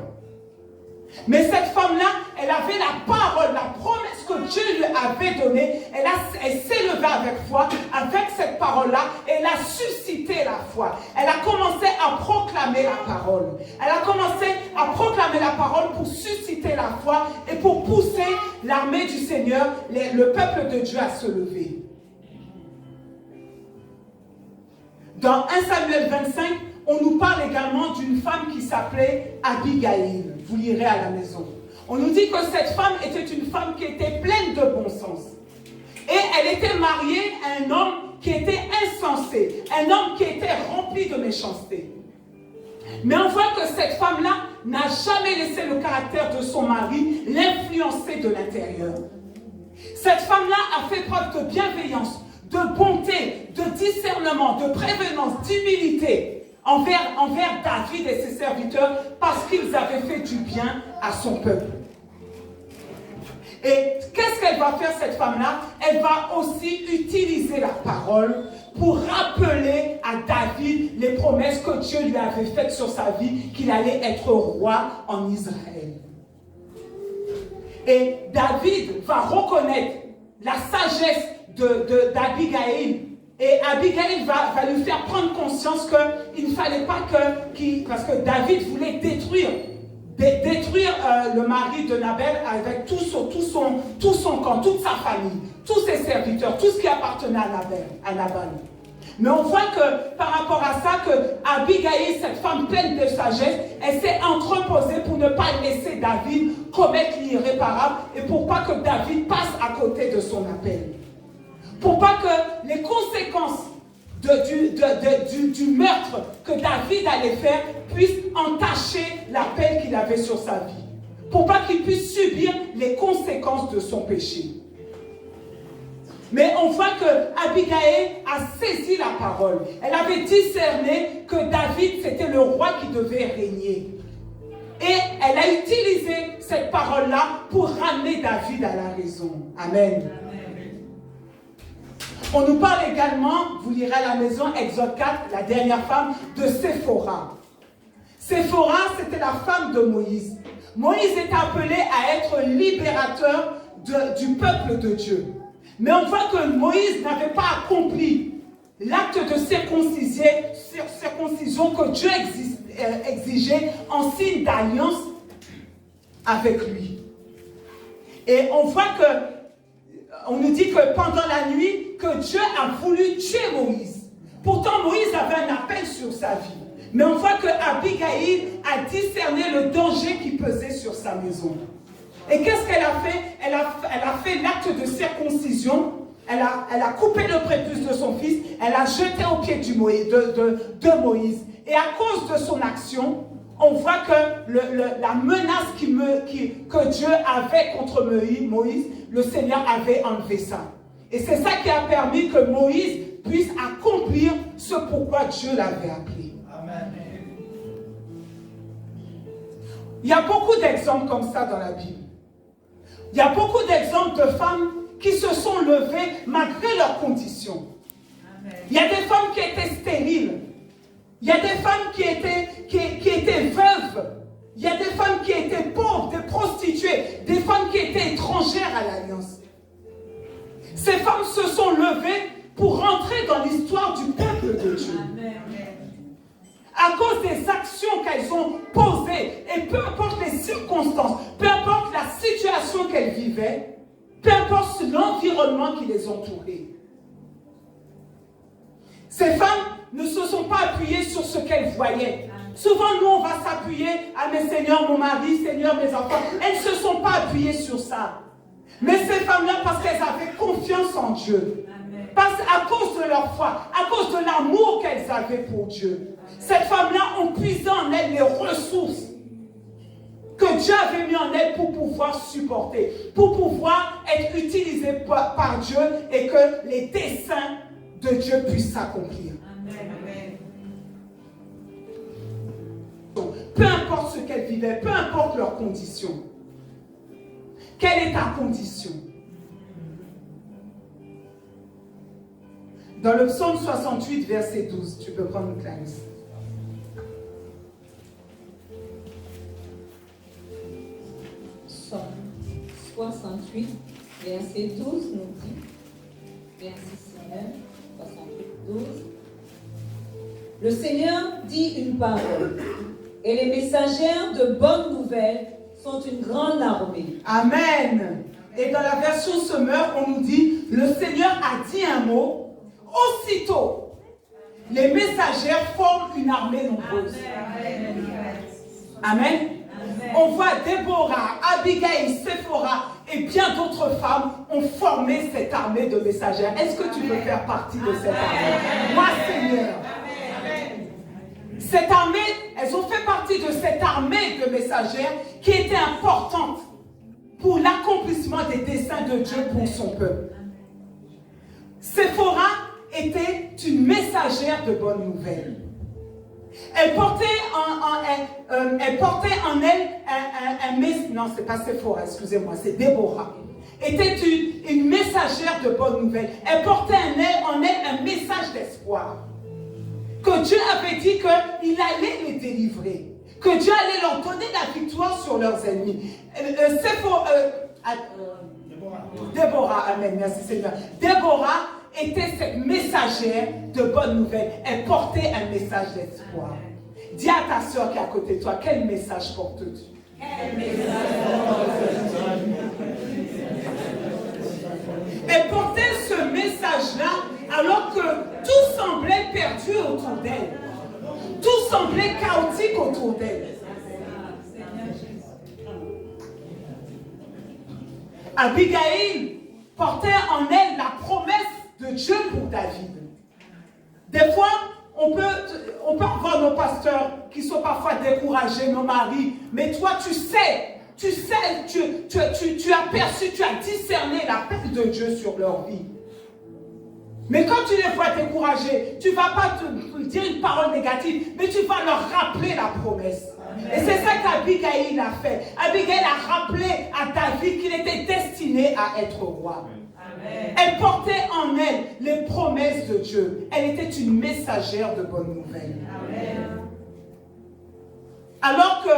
Mais cette femme-là, elle avait la parole, la promesse que Dieu lui avait donnée. Elle s'est levée avec foi, avec cette parole-là, et elle a suscité la foi. Elle a commencé à proclamer la parole. Elle a commencé à proclamer la parole pour susciter la foi et pour pousser l'armée du Seigneur, le peuple de Dieu à se lever. Dans 1 Samuel 25, on nous parle également d'une femme qui s'appelait Abigail. Vous lirez à la maison. On nous dit que cette femme était une femme qui était pleine de bon sens. Et elle était mariée à un homme qui était insensé, un homme qui était rempli de méchanceté. Mais on voit que cette femme-là n'a jamais laissé le caractère de son mari l'influencer de l'intérieur. Cette femme-là a fait preuve de bienveillance, de bonté, de discernement, de prévenance, d'humilité envers David et ses serviteurs parce qu'ils avaient fait du bien à son peuple. Et qu'est-ce qu'elle va faire, cette femme-là? Elle va aussi utiliser la parole pour rappeler à David les promesses que Dieu lui avait faites sur sa vie, qu'il allait être roi en Israël. Et David va reconnaître la sagesse d'Abigaïl. Et Abigaïl va lui faire prendre conscience qu'il ne fallait pas parce que David voulait détruire le mari de Nabal avec tout son camp, toute sa famille, tous ses serviteurs, tout ce qui appartenait à Nabal. Mais on voit que par rapport à ça, que Abigaïl, cette femme pleine de sagesse, elle s'est entreposée pour ne pas laisser David commettre l'irréparable et pour pas que David passe à côté de son appel. Pour pas que les conséquences du meurtre que David allait faire puissent entacher l'appel qu'il avait sur sa vie. Pour pas qu'il puisse subir les conséquences de son péché. Mais on voit que Abigaïl a saisi la parole. Elle avait discerné que David, c'était le roi qui devait régner. Et elle a utilisé cette parole-là pour ramener David à la raison. Amen. On nous parle également, vous lirez à la maison, Exode 4, la dernière femme, de Séphora. Séphora, c'était la femme de Moïse. Moïse est appelé à être libérateur du peuple de Dieu. Mais on voit que Moïse n'avait pas accompli l'acte de circoncision que Dieu exigeait en signe d'alliance avec lui. Et on voit on nous dit que pendant la nuit, que Dieu a voulu tuer Moïse. Pourtant, Moïse avait un appel sur sa vie. Mais on voit que Abigaïl a discerné le danger qui pesait sur sa maison. Et qu'est-ce qu'elle a fait? Elle a fait l'acte de circoncision. Elle a coupé le prépuce de son fils. Elle a jeté au pied de Moïse. Et à cause de son action, on voit que la menace que Dieu avait contre Moïse, le Seigneur avait enlevé ça. Et c'est ça qui a permis que Moïse puisse accomplir ce pourquoi Dieu l'avait appelé. Amen. Il y a beaucoup d'exemples comme ça dans la Bible. Il y a beaucoup d'exemples de femmes qui se sont levées malgré leurs conditions. Amen. Il y a des femmes qui étaient stériles. Il y a des femmes qui étaient veuves. Il y a des femmes qui étaient pauvres, des prostituées, des femmes qui étaient étrangères à l'alliance. Ces femmes se sont levées pour rentrer dans l'histoire du peuple de Dieu. Amen. À cause des actions qu'elles ont posées, et peu importe les circonstances, peu importe la situation qu'elles vivaient, peu importe l'environnement qui les entourait. Ces femmes ne se sont pas appuyées sur ce qu'elles voyaient. Souvent, nous, on va s'appuyer à mes Seigneur, mon mari, Seigneur, mes enfants. Elles ne se sont pas appuyées sur ça. Mais ces femmes-là, parce qu'elles avaient confiance en Dieu, à cause de leur foi, à cause de l'amour qu'elles avaient pour Dieu, ces femmes-là ont puisé en elles les ressources que Dieu avait mis en elles pour pouvoir supporter, pour pouvoir être utilisées par Dieu et que les desseins de Dieu puissent s'accomplir. Peu importe ce qu'elles vivaient, peu importe leurs conditions. Quelle est ta condition? Dans le psaume 68, verset 12, tu peux prendre une Clarisse. Psaume 68, verset 12 nous dit, verset 68, 12. Le Seigneur dit une parole, et les messagères de bonnes nouvelles sont une grande armée. Amen. Et dans la version Semeur, on nous dit, le Seigneur a dit un mot, aussitôt, les messagères forment une armée nombreuse. Amen. Amen. On voit Déborah, Abigaïl, Séphora et bien d'autres femmes ont formé cette armée de messagères. Est-ce que tu veux faire partie de cette armée? Moi, Seigneur. Cette armée, elles ont fait partie de cette armée de messagères qui était importante pour l'accomplissement des desseins de Dieu pour son peuple. Séphora était une messagère de bonnes nouvelles. Elle portait en elle un message. Non, c'est pas Séphora, excusez-moi, c'est Déborah. Était une messagère de bonnes nouvelles. Elle portait en elle un message d'espoir. Que Dieu avait dit qu'il allait les délivrer. Que Dieu allait leur donner la victoire sur leurs ennemis. Déborah, amen, merci Seigneur. Déborah était cette messagère de bonnes nouvelles. Elle portait un message d'espoir. Dis à ta soeur qui est à côté de toi, quel message portes-tu? Elle portait ce message-là alors que tout semblait perdu autour d'elle. Tout semblait chaotique autour d'elle. Abigail portait en elle la promesse de Dieu pour David. Des fois, on peut avoir nos pasteurs qui sont parfois découragés, nos maris, mais toi tu sais, tu as perçu, tu as discerné l'appel de Dieu sur leur vie. Mais quand tu les vois découragés, tu ne vas pas te dire une parole négative, mais tu vas leur rappeler la promesse. Et c'est ça qu'Abigail a fait. Abigail a rappelé à David qu'il était destiné à être roi. Amen. Elle portait en elle les promesses de Dieu. Elle était une messagère de bonnes nouvelles. Amen. Alors que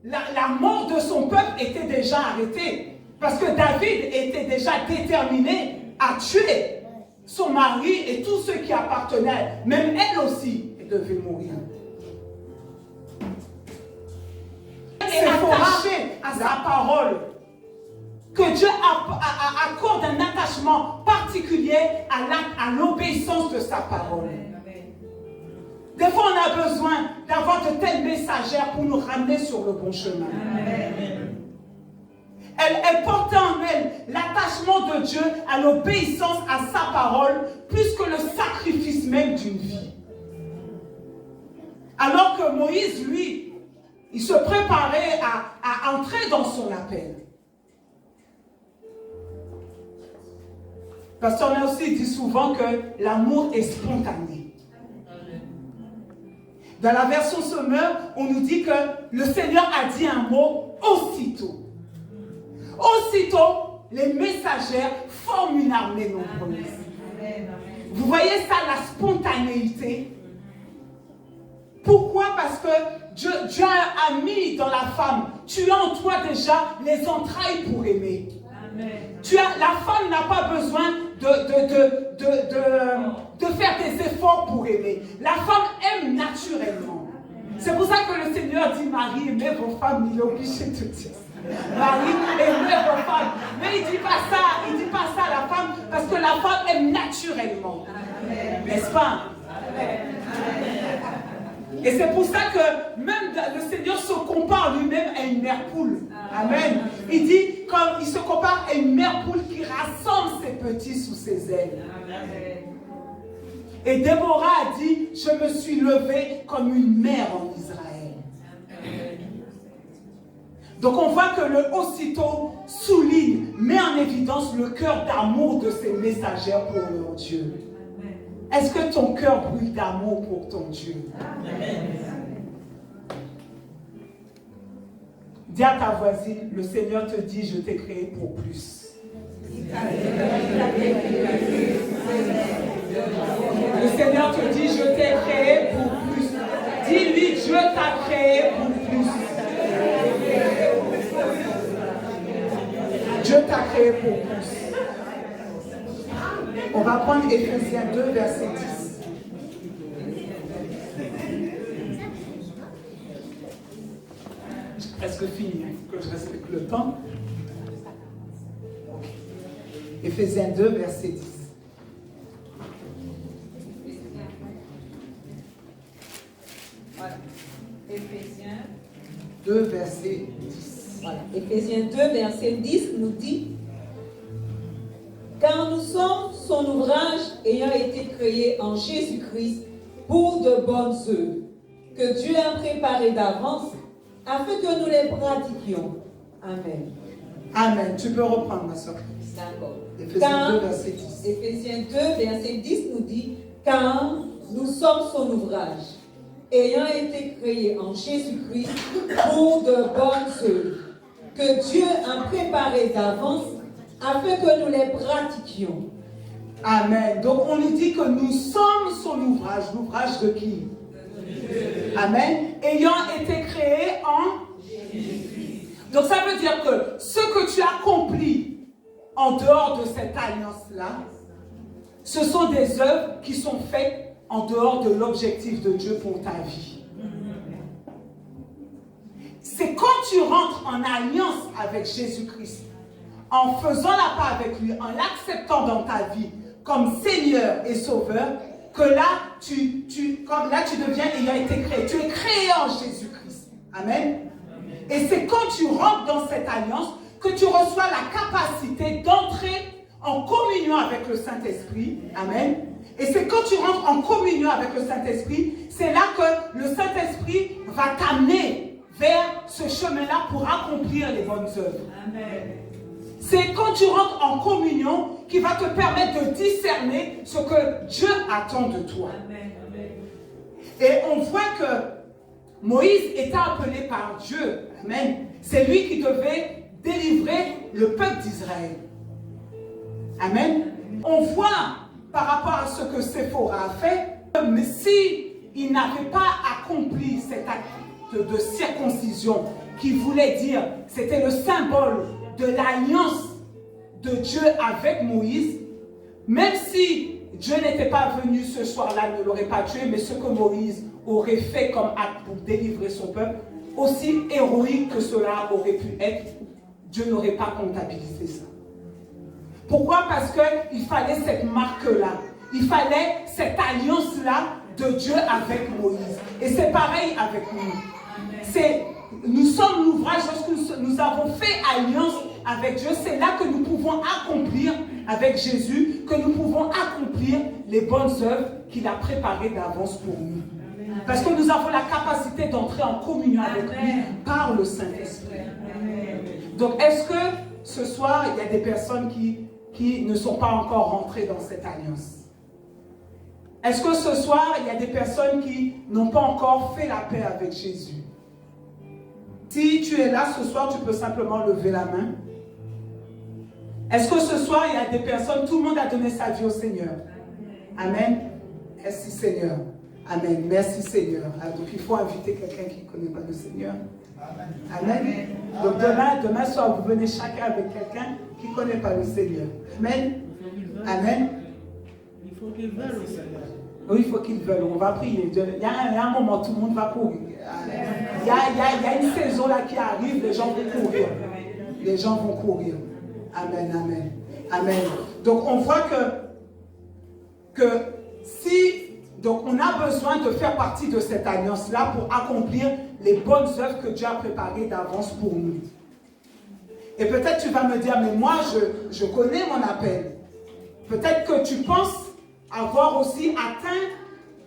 la mort de son peuple était déjà arrêtée. Parce que David était déjà déterminé à tuer son mari et tous ceux qui appartenaient. Même elle aussi, elle devait mourir. Et attachée à sa parole. Que Dieu accorde un attachement particulier à l'obéissance de sa parole. Des fois, on a besoin d'avoir de telles messagères pour nous ramener sur le bon chemin. Elle portait en elle l'attachement de Dieu à l'obéissance à sa parole, plus que le sacrifice même d'une vie. Alors que Moïse, lui, il se préparait à entrer dans son appel. Pasteur Nelson dit souvent que l'amour est spontané. Dans la version Semeur, on nous dit que le Seigneur a dit un mot aussitôt. Aussitôt, les messagères forment une armée nombreuse. Vous voyez ça, la spontanéité. Pourquoi? Parce que Dieu a mis dans la femme, tu as en toi déjà les entrailles pour aimer. La femme n'a pas besoin de faire des efforts pour aimer. La femme aime naturellement. C'est pour ça que le Seigneur dit, Marie, aimez vos femmes, il est obligé de dire. Marie, aimez vos femmes. Mais il ne dit pas ça à la femme, parce que la femme aime naturellement. N'est-ce pas? Et c'est pour ça que même le Seigneur se compare lui-même à une mère poule. Amen. Il dit, comme il se compare à une mère poule qui rassemble ses petits sous ses ailes. Et Déborah a dit, je me suis levée comme une mère en Israël. Donc on voit que le aussitôt souligne, met en évidence le cœur d'amour de ces messagères pour leur Dieu. Est-ce que ton cœur brûle d'amour pour ton Dieu? Amen. Dis à ta voisine, le Seigneur te dit, je t'ai créé pour plus. Le Seigneur te dit, je t'ai créé pour plus. Dis-lui, Dieu t'a créé pour plus. Dieu t'a créé pour plus. On va prendre Éphésiens 2, verset 10. J'ai presque fini, que je respecte le temps. Éphésiens 2, verset 10. Voilà. Éphésiens 2, verset 10. Voilà. Éphésiens 2, verset 10 nous dit: car nous sommes son ouvrage ayant été créé en Jésus-Christ pour de bonnes œuvres, que Dieu a préparées d'avance afin que nous les pratiquions. Amen. Amen. Tu peux reprendre, ma soeur. D'accord. Éphésiens 2, verset 10. Éphésiens 2, verset 10 nous dit, car nous sommes son ouvrage, ayant été créés en Jésus-Christ pour de bonnes œuvres, que Dieu a préparées d'avance afin que nous les pratiquions. Amen. Donc on nous dit que nous sommes son ouvrage. L'ouvrage de qui? Amen. Ayant été créés en Jésus. Donc ça veut dire que ce que tu accomplis en dehors de cette alliance-là, ce sont des œuvres qui sont faites en dehors de l'objectif de Dieu pour ta vie. C'est quand tu rentres en alliance avec Jésus-Christ, en faisant la part avec lui, en l'acceptant dans ta vie comme Seigneur et Sauveur, que là, tu deviens ayant été créé. Tu es créé en Jésus-Christ. Amen. Et c'est quand tu rentres dans cette alliance que tu reçois la capacité d'entrer en communion avec le Saint-Esprit. Amen. Et c'est quand tu rentres en communion avec le Saint-Esprit, c'est là que le Saint-Esprit va t'amener vers ce chemin-là pour accomplir les bonnes œuvres. Amen. C'est quand tu rentres en communion qui va te permettre de discerner ce que Dieu attend de toi. Amen. Et on voit que Moïse était appelé par Dieu. Amen. C'est lui qui devait délivrer le peuple d'Israël. Amen. On voit par rapport à ce que Séphora a fait, mais s'il n'avait pas accompli cet acte de circoncision qui voulait dire, c'était le symbole de l'alliance de Dieu avec Moïse, même si Dieu n'était pas venu ce soir-là, ne l'aurait pas tué, mais ce que Moïse aurait fait comme acte pour délivrer son peuple, aussi héroïque que cela aurait pu être, Dieu n'aurait pas comptabilisé ça. Pourquoi? Parce qu'il fallait cette marque-là. Il fallait cette alliance-là de Dieu avec Moïse. Et c'est pareil avec nous. Nous sommes l'ouvrage, lorsque nous avons fait alliance avec Dieu, c'est là que nous pouvons accomplir avec Jésus, que nous pouvons accomplir les bonnes œuvres qu'il a préparées d'avance pour nous. Parce que nous avons la capacité d'entrer en communion avec lui par le Saint-Esprit. Donc, est-ce que ce soir, il y a des personnes qui ne sont pas encore rentrées dans cette alliance? Est-ce que ce soir, il y a des personnes qui n'ont pas encore fait la paix avec Jésus? Si tu es là ce soir, tu peux simplement lever la main. Est-ce que ce soir, il y a des personnes, tout le monde a donné sa vie au Seigneur? Amen. Merci Seigneur. Amen. Merci Seigneur. Donc il faut inviter quelqu'un qui ne connaît pas le Seigneur. Amen. Donc demain soir, vous venez chacun avec quelqu'un qui ne connaît pas le Seigneur. Amen. Amen. Il faut qu'il veuille le Seigneur. Oui, il faut qu'ils veulent. On va prier. Il y a un moment, tout le monde va courir. Il y a une saison là qui arrive, les gens vont courir. Les gens vont courir. Amen, amen. Amen. Donc on voit que si... Donc on a besoin de faire partie de cette alliance-là pour accomplir les bonnes œuvres que Dieu a préparées d'avance pour nous. Et peut-être tu vas me dire, mais moi je connais mon appel. Peut-être que tu penses avoir aussi atteint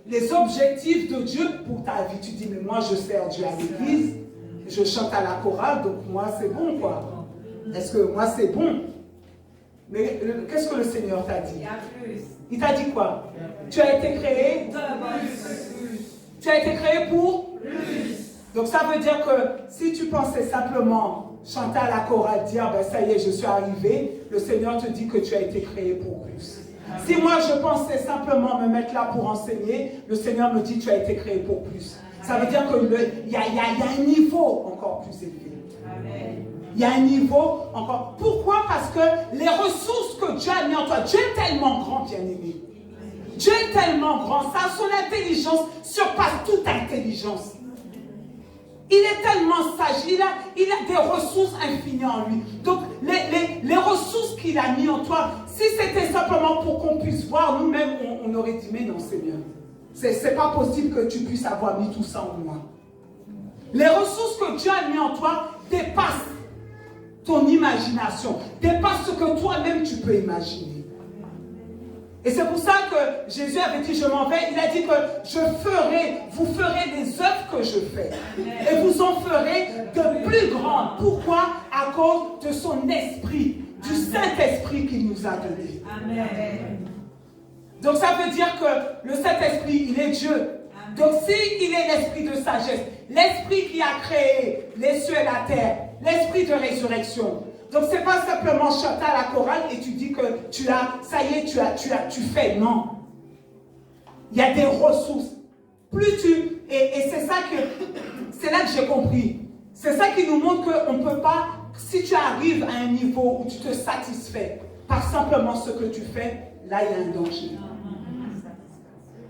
les objectifs de Dieu pour ta vie. Tu dis, mais moi je sers Dieu à l'église, je chante à la chorale, donc moi c'est bon quoi. Est-ce que moi c'est bon? Mais qu'est-ce que le Seigneur t'a dit? Il t'a dit quoi? Tu as été créé? Tu as été créé pour? Donc ça veut dire que si tu pensais simplement chanter à la chorale, dire ben ça y est, je suis arrivé, le Seigneur te dit que tu as été créé pour plus. Si moi je pensais simplement me mettre là pour enseigner, le Seigneur me dit tu as été créé pour plus. Ça veut dire qu'il y a un niveau encore plus élevé. Il y a un niveau encore. Pourquoi? Parce que les ressources que Dieu a mis en toi, Dieu est tellement grand, bien-aimé. Dieu est tellement grand, son intelligence surpasse toute intelligence. Il est tellement sage, il a des ressources infinies en lui. Donc, les ressources qu'il a mis en toi, si c'était simplement pour qu'on puisse voir, nous-mêmes, on aurait dit, mais non, Seigneur, c'est pas possible que tu puisses avoir mis tout ça en moi. Les ressources que Dieu a mis en toi dépassent ton imagination, dépassent ce que toi-même tu peux imaginer. Et c'est pour ça que Jésus avait dit, je m'en vais. Il a dit que vous ferez les œuvres que je fais. Et vous en ferez de plus grandes. Pourquoi? À cause de son esprit, du Saint-Esprit qu'il nous a donné. Amen. Donc ça veut dire que le Saint-Esprit, il est Dieu. Donc s'il est l'esprit de sagesse, l'esprit qui a créé les cieux et la terre, l'esprit de résurrection. Donc ce n'est pas simplement chanter à la chorale et tu dis que ça y est, tu fais. Non. Il y a des ressources. Et c'est là que j'ai compris. C'est ça qui nous montre qu'on ne peut pas, si tu arrives à un niveau où tu te satisfais par simplement ce que tu fais, là il y a un danger.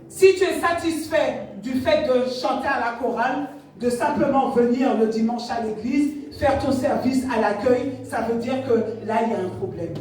Si tu es satisfait du fait de chanter à la chorale, de simplement venir le dimanche à l'église, faire ton service à l'accueil, ça veut dire que là, il y a un problème.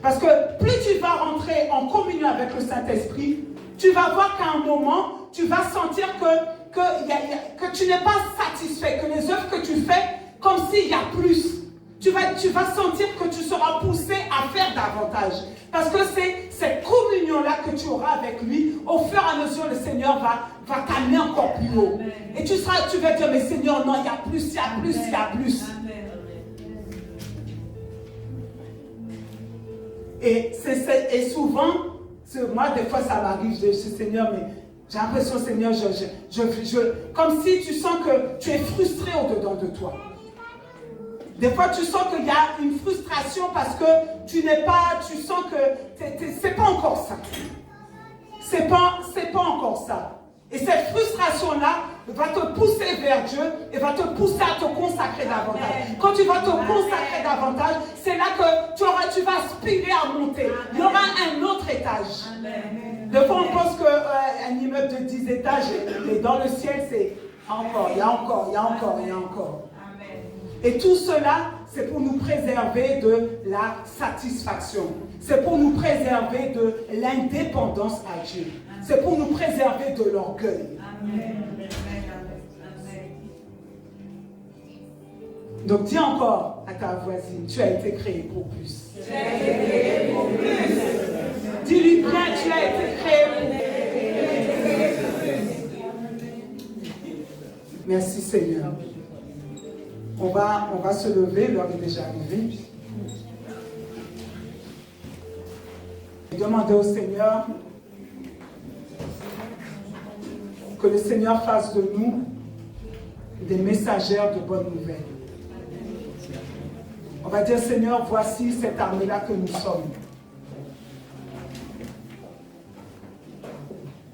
Parce que plus tu vas rentrer en communion avec le Saint-Esprit, tu vas voir qu'à un moment, tu vas sentir que tu n'es pas satisfait, que les œuvres que tu fais, comme s'il y a plus. Tu vas sentir que tu seras poussé à faire davantage. Parce que c'est cette communion-là que tu auras avec lui, au fur et à mesure, le Seigneur va t'amener encore plus haut. Et tu vas dire, mais Seigneur, non, il y a plus, il y a plus, il y a plus. Et souvent, moi, des fois, ça m'arrive, je dis, Seigneur, mais j'ai l'impression, Seigneur, comme si tu sens que tu es frustré au-dedans de toi. Des fois, tu sens qu'il y a une frustration parce que tu sens que c'est pas encore ça. C'est pas encore ça. Et cette frustration-là va te pousser vers Dieu et va te pousser à te consacrer davantage. Quand tu vas te consacrer davantage, c'est là que tu vas aspirer à monter. Il y aura un autre étage. Des fois, on pense qu'un immeuble de 10 étages, et dans le ciel, c'est encore, il y a encore, il y a encore, il y a encore. Et tout cela, c'est pour nous préserver de la satisfaction. C'est pour nous préserver de l'indépendance à Dieu. C'est pour nous préserver de l'orgueil. Donc dis encore à ta voisine, tu as été créé pour plus. Tu as été créé pour plus. Dis-lui bien, tu as été créé pour plus. Merci Seigneur. On va se lever, l'heure est déjà arrivée. Et demander au Seigneur que le Seigneur fasse de nous des messagères de bonnes nouvelles. On va dire, Seigneur, voici cette armée-là que nous sommes.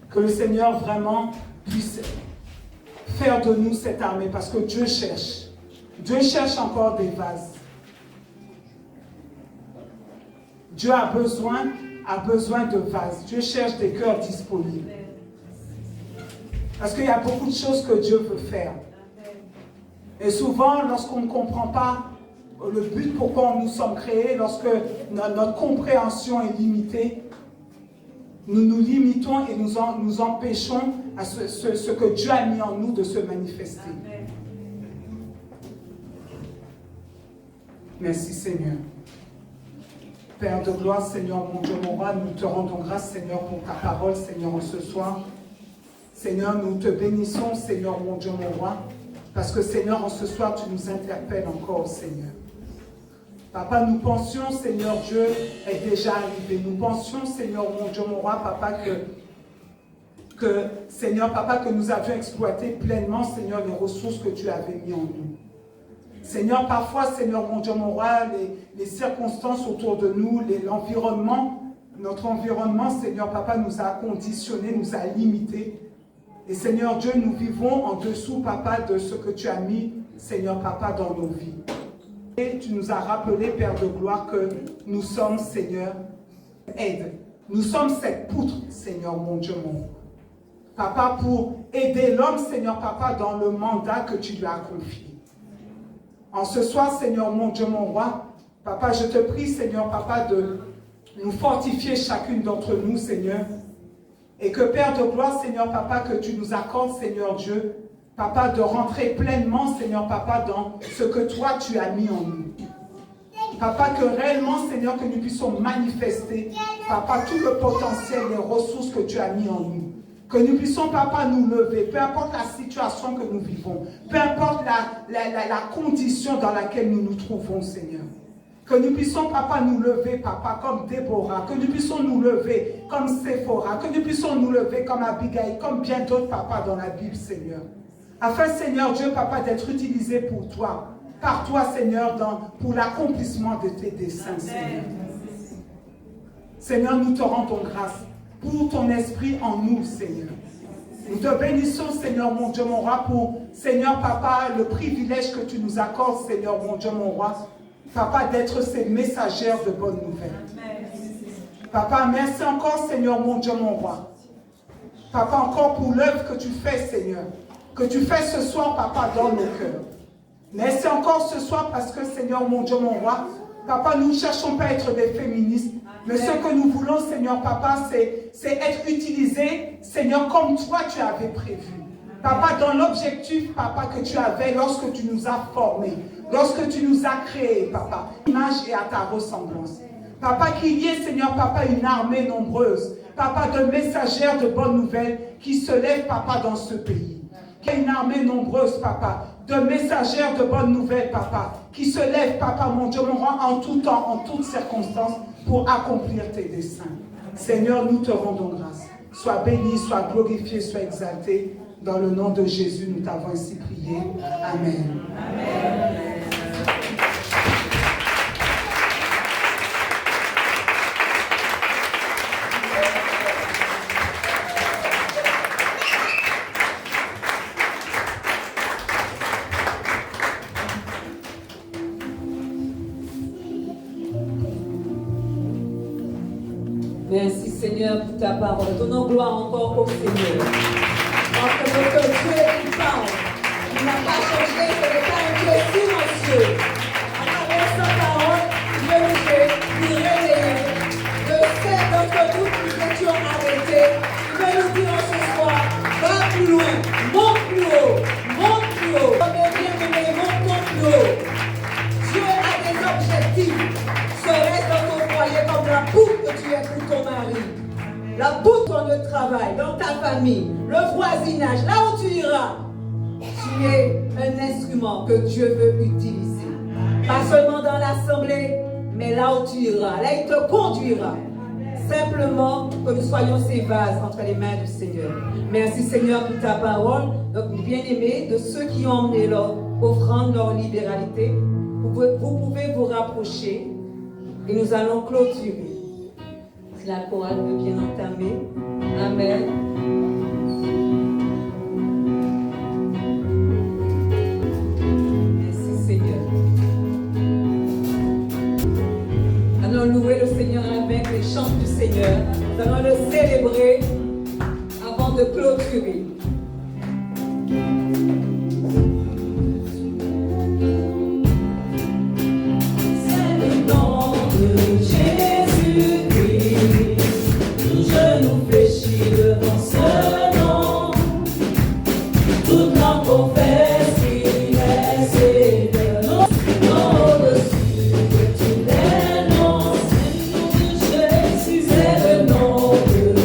Que le Seigneur vraiment puisse faire de nous cette armée, parce que Dieu cherche. Dieu cherche encore des vases. Dieu a besoin de vases. Dieu cherche des cœurs disponibles. Parce qu'il y a beaucoup de choses que Dieu veut faire. Et souvent, lorsqu'on ne comprend pas le but pourquoi nous sommes créés, lorsque notre compréhension est limitée, nous nous limitons et nous empêchons à ce que Dieu a mis en nous de se manifester. Merci Seigneur. Père de gloire, Seigneur, mon Dieu, mon roi, nous te rendons grâce, Seigneur, pour ta parole, Seigneur, en ce soir. Seigneur, nous te bénissons, Seigneur, mon Dieu, mon roi, parce que, Seigneur, en ce soir, tu nous interpelles encore, Seigneur. Papa, nous pensions, Seigneur, Dieu est déjà arrivé. Nous pensions, Seigneur, mon Dieu, mon roi, Papa, Seigneur, Papa, que nous avions exploité pleinement, Seigneur, les ressources que tu avais mis en nous. Seigneur, parfois, Seigneur, mon Dieu, mon roi, les circonstances autour de nous, l'environnement, notre environnement, Seigneur, Papa, nous a conditionnés, nous a limités. Et Seigneur Dieu, nous vivons en dessous, Papa, de ce que tu as mis, Seigneur, Papa, dans nos vies. Et tu nous as rappelé, Père de gloire, que nous sommes, Seigneur, aide. Nous sommes cette poutre, Seigneur, mon Dieu, mon roi. Papa, pour aider l'homme, Seigneur, Papa, dans le mandat que tu lui as confié. En ce soir, Seigneur, mon Dieu, mon roi, Papa, je te prie, Seigneur, Papa, de nous fortifier chacune d'entre nous, Seigneur. Et que, Père de gloire, Seigneur, Papa, que tu nous accordes, Seigneur Dieu, Papa, de rentrer pleinement, Seigneur, Papa, dans ce que toi, tu as mis en nous. Papa, que réellement, Seigneur, que nous puissions manifester, Papa, tout le potentiel, les ressources que tu as mis en nous. Que nous puissions, Papa, nous lever, peu importe la situation que nous vivons, peu importe la condition dans laquelle nous nous trouvons, Seigneur. Que nous puissions, Papa, nous lever, Papa, comme Déborah, que nous puissions nous lever comme Séphora, que nous puissions nous lever comme Abigail, comme bien d'autres, Papa, dans la Bible, Seigneur. Afin, Seigneur Dieu, Papa, d'être utilisé pour toi, par toi, Seigneur, pour l'accomplissement de tes desseins, Seigneur. Seigneur, nous te rendons grâce pour ton esprit en nous, Seigneur. Nous te bénissons, Seigneur, mon Dieu, mon roi, pour, Seigneur, Papa, le privilège que tu nous accordes, Seigneur, mon Dieu, mon roi, Papa, d'être ces messagères de bonnes nouvelles. Papa, merci encore, Seigneur, mon Dieu, mon roi. Papa, encore pour l'œuvre que tu fais, Seigneur, que tu fais ce soir, Papa, dans nos cœurs. Merci encore ce soir parce que, Seigneur, mon Dieu, mon roi, Papa, nous ne cherchons pas à être des féministes, mais ce que nous voulons, Seigneur, Papa, c'est être utilisés, Seigneur, comme toi tu avais prévu. Papa, dans l'objectif, Papa, que tu avais lorsque tu nous as formés, lorsque tu nous as créés, Papa, image et à ta ressemblance. Papa, qu'il y ait, Seigneur, Papa, une armée nombreuse, Papa, de messagères de bonnes nouvelles qui se lèvent, Papa, dans ce pays. Qu'il y ait une armée nombreuse, Papa, de messagères de bonnes nouvelles, Papa, qui se lèvent, Papa, mon Dieu, mon roi, en tout temps, en toutes circonstances, pour accomplir tes desseins. Seigneur, nous te rendons grâce. Sois béni, sois glorifié, sois exalté. Dans le nom de Jésus, nous t'avons ainsi prié. Amen. Amen. Merci Seigneur pour ta parole. Donnons gloire encore au Seigneur. Parce que notre Dieu il parle. Il n'a pas changé, ce n'est pas un Dieu silencieux. À travers sa parole, il veut nous réveiller. De ceux d'entre nous qui étions arrêtés, il veut nous dire ce soir, va plus loin, monte plus haut, monte plus haut. Comme bien-aimé, monte plus haut. Dieu a des objectifs. Serait dans ton foyer comme la poutre que tu es pour ton mari, la poutre dans le travail, dans ta famille, le voisinage, là où tu iras. Tu es un instrument que Dieu veut utiliser. Pas seulement dans l'assemblée, mais là où tu iras. Là, il te conduira. Simplement que nous soyons ces vases entre les mains du Seigneur. Merci Seigneur pour ta parole. Donc, bien-aimés, de ceux qui ont emmené leur offrande, leur libéralité, vous pouvez vous rapprocher. Et nous allons clôturer. Si la chorale veut bien entamer. Amen. Merci Seigneur. Allons louer le Seigneur avec les chants du Seigneur. Nous allons le célébrer avant de clôturer.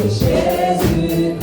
Jésus,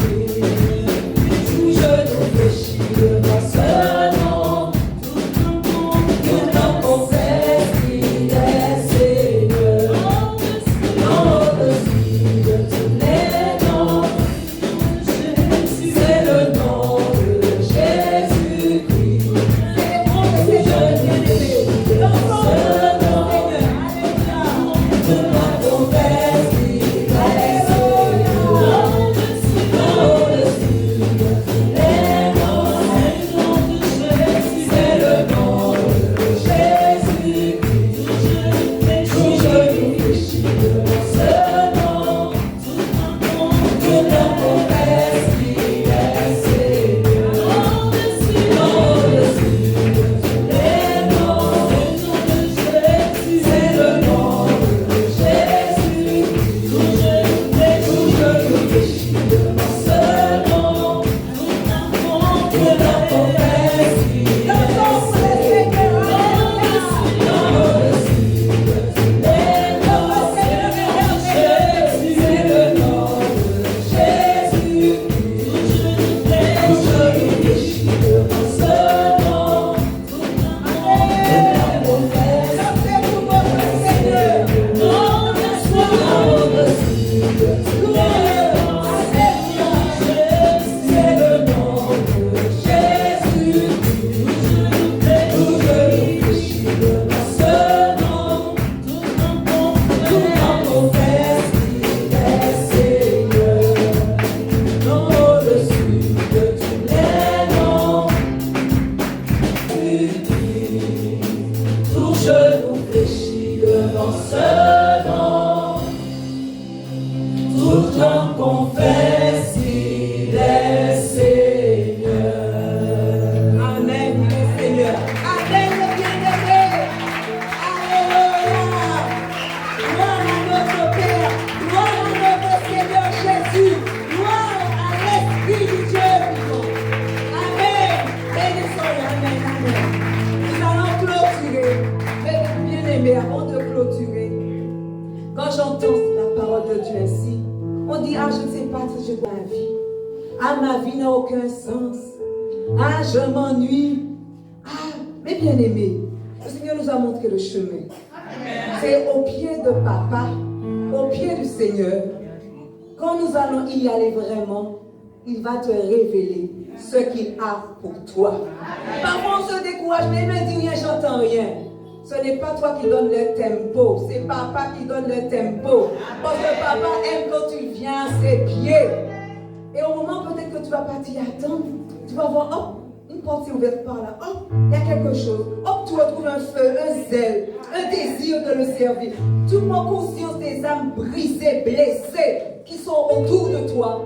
dit, ah, je ne sais pas si je dois ma vie. Ah, ma vie n'a aucun sens. Ah, je m'ennuie. Ah, mais bien aimé, le Seigneur nous a montré le chemin. C'est au pied de Papa, au pied du Seigneur. Quand nous allons y aller vraiment, il va te révéler ce qu'il a pour toi. Parfois on se décourage, mais il me dit rien, j'entends rien. Ce n'est pas toi qui donne le tempo, c'est Papa qui donne le tempo. Parce que Papa aime quand tu viens à ses pieds. Et au moment peut-être que tu vas pas t'y attendre, tu vas voir, hop, une porte est ouverte par là, hop, il y a quelque chose. Hop, tu retrouves un feu, un zèle, un désir de le servir. Tu prends conscience des âmes brisées, blessées, qui sont autour de toi.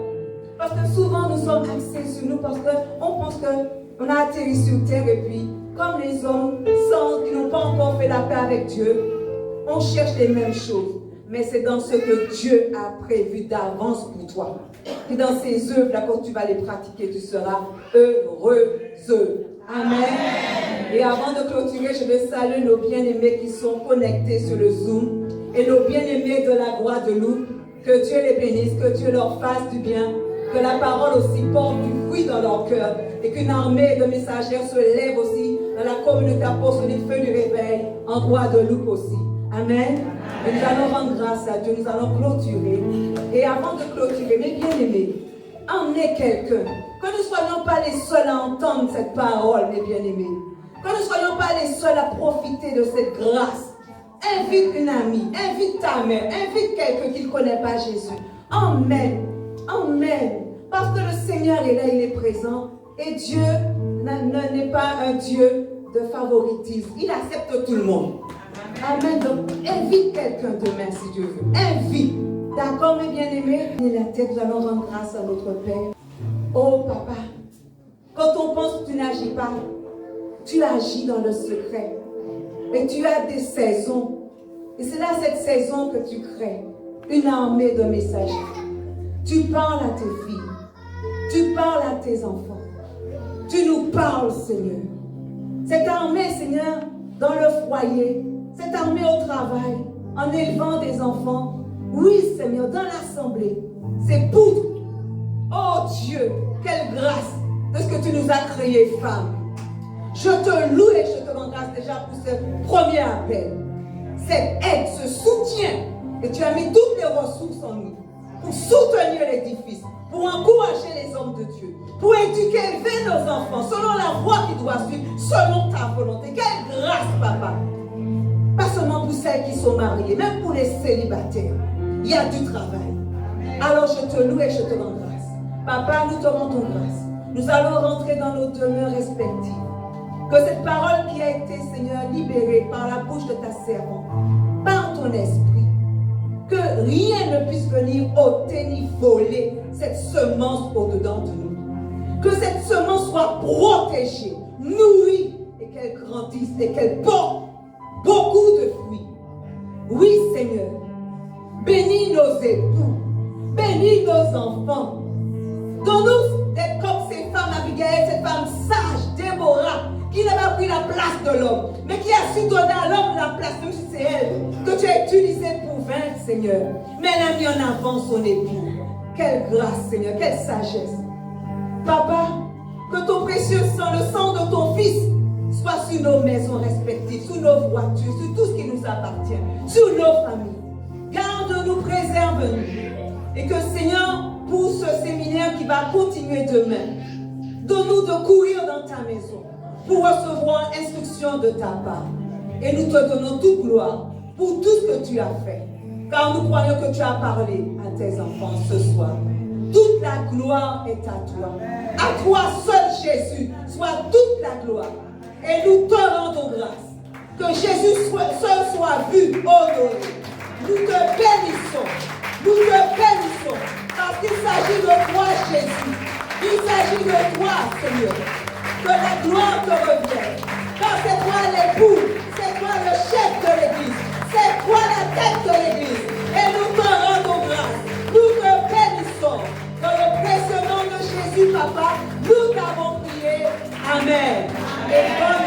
Parce que souvent nous sommes axés sur nous parce qu'on pense qu'on a atterri sur terre et puis, comme les hommes qui n'ont pas encore fait la paix avec Dieu, on cherche les mêmes choses. Mais c'est dans ce que Dieu a prévu d'avance pour toi. Et dans ces œuvres-là, quand tu vas les pratiquer, tu seras heureuse. Amen. Et avant de clôturer, je vais saluer nos bien-aimés qui sont connectés sur le Zoom et nos bien-aimés de la Guadeloupe. Que Dieu les bénisse, que Dieu leur fasse du bien, que la parole aussi porte du fruit dans leur cœur et qu'une armée de messagères se lève aussi dans la communauté apostolique Feu du Réveil en Guadeloupe aussi. Amen. Et nous allons rendre grâce à Dieu, nous allons clôturer. Et avant de clôturer, mes bien-aimés, emmenez quelqu'un. Que nous ne soyons pas les seuls à entendre cette parole, mes bien-aimés. Que nous ne soyons pas les seuls à profiter de cette grâce. Invite une amie, invite ta mère, invite quelqu'un qui ne connaît pas Jésus. Emmène, emmène. Parce que le Seigneur est là, il est présent. Et Dieu n'est pas un Dieu de favoritisme. Il accepte tout le monde. Amen. Donc, invite quelqu'un demain si Dieu veut. Invite. D'accord, mes bien-aimés? La tête, nous allons rendre grâce à notre Père. Oh, Papa, quand on pense que tu n'agis pas, tu agis dans le secret. Et tu as des saisons. Et c'est là cette saison que tu crées. Une armée de messagers. Tu parles à tes filles. Tu parles à tes enfants. Tu nous parles, Seigneur. Cette armée, Seigneur, dans le foyer. Cette armée au travail. En élevant des enfants. Oui, Seigneur, dans l'assemblée. C'est pour. Oh Dieu, quelle grâce de ce que tu nous as créés, femmes. Je te loue et je te rends grâce déjà pour ce premier appel. Cette aide, ce soutien. Et tu as mis toutes les ressources en nous. Pour soutenir l'édifice. Pour encourager les hommes de Dieu. Pour éduquer, élever nos enfants. Selon la voie qui doit suivre. Selon ta volonté. Quelle grâce, Papa. Pas seulement pour celles qui sont mariées. Même pour les célibataires. Il y a du travail. Alors je te loue et je te rends grâce. Papa, nous te rendons grâce. Nous allons rentrer dans nos demeures respectives. Que cette parole qui a été, Seigneur, libérée par la bouche de ta servante, par ton esprit, que rien ne puisse venir ôter ni voler cette semence au-dedans de nous. Que cette semence soit protégée, nourrie, et qu'elle grandisse et qu'elle porte beaucoup de fruits. Oui, Seigneur, bénis nos époux, bénis nos enfants. Donne-nous d'être comme ces femmes Abigail, cette femme sage, Déborah, qui n'a pas pris la place de l'homme, mais qui a su donner à l'homme la place, même si c'est elle que tu as utilisée pour vaincre, Seigneur. Mais elle a mis en avant son époux. Quelle grâce, Seigneur, quelle sagesse. Papa, que ton précieux sang, le sang de ton Fils, soit sur nos maisons respectives, sur nos voitures, sur tout ce qui nous appartient, sur nos familles. Garde-nous, préserve-nous. Et que, Seigneur, pour ce séminaire qui va continuer demain, donne-nous de courir dans ta maison pour recevoir instruction de ta part. Et nous te donnons toute gloire pour tout ce que tu as fait. Car nous croyons que tu as parlé à tes enfants ce soir. Toute la gloire est à toi. À toi seul, Jésus, soit toute la gloire. Et nous te rendons grâce. Que Jésus seul soit vu, honoré. Nous te bénissons. Nous te bénissons. Parce qu'il s'agit de toi, Jésus. Il s'agit de toi, Seigneur. Que la gloire te revienne. Car c'est toi l'époux. C'est toi le chef de l'Église. C'est toi la tête de l'Église. Et nous te rendons grâce. Nous te bénissons. Dans le précieux nom de Jésus, Papa, nous t'avons prié. Amen. Et bonne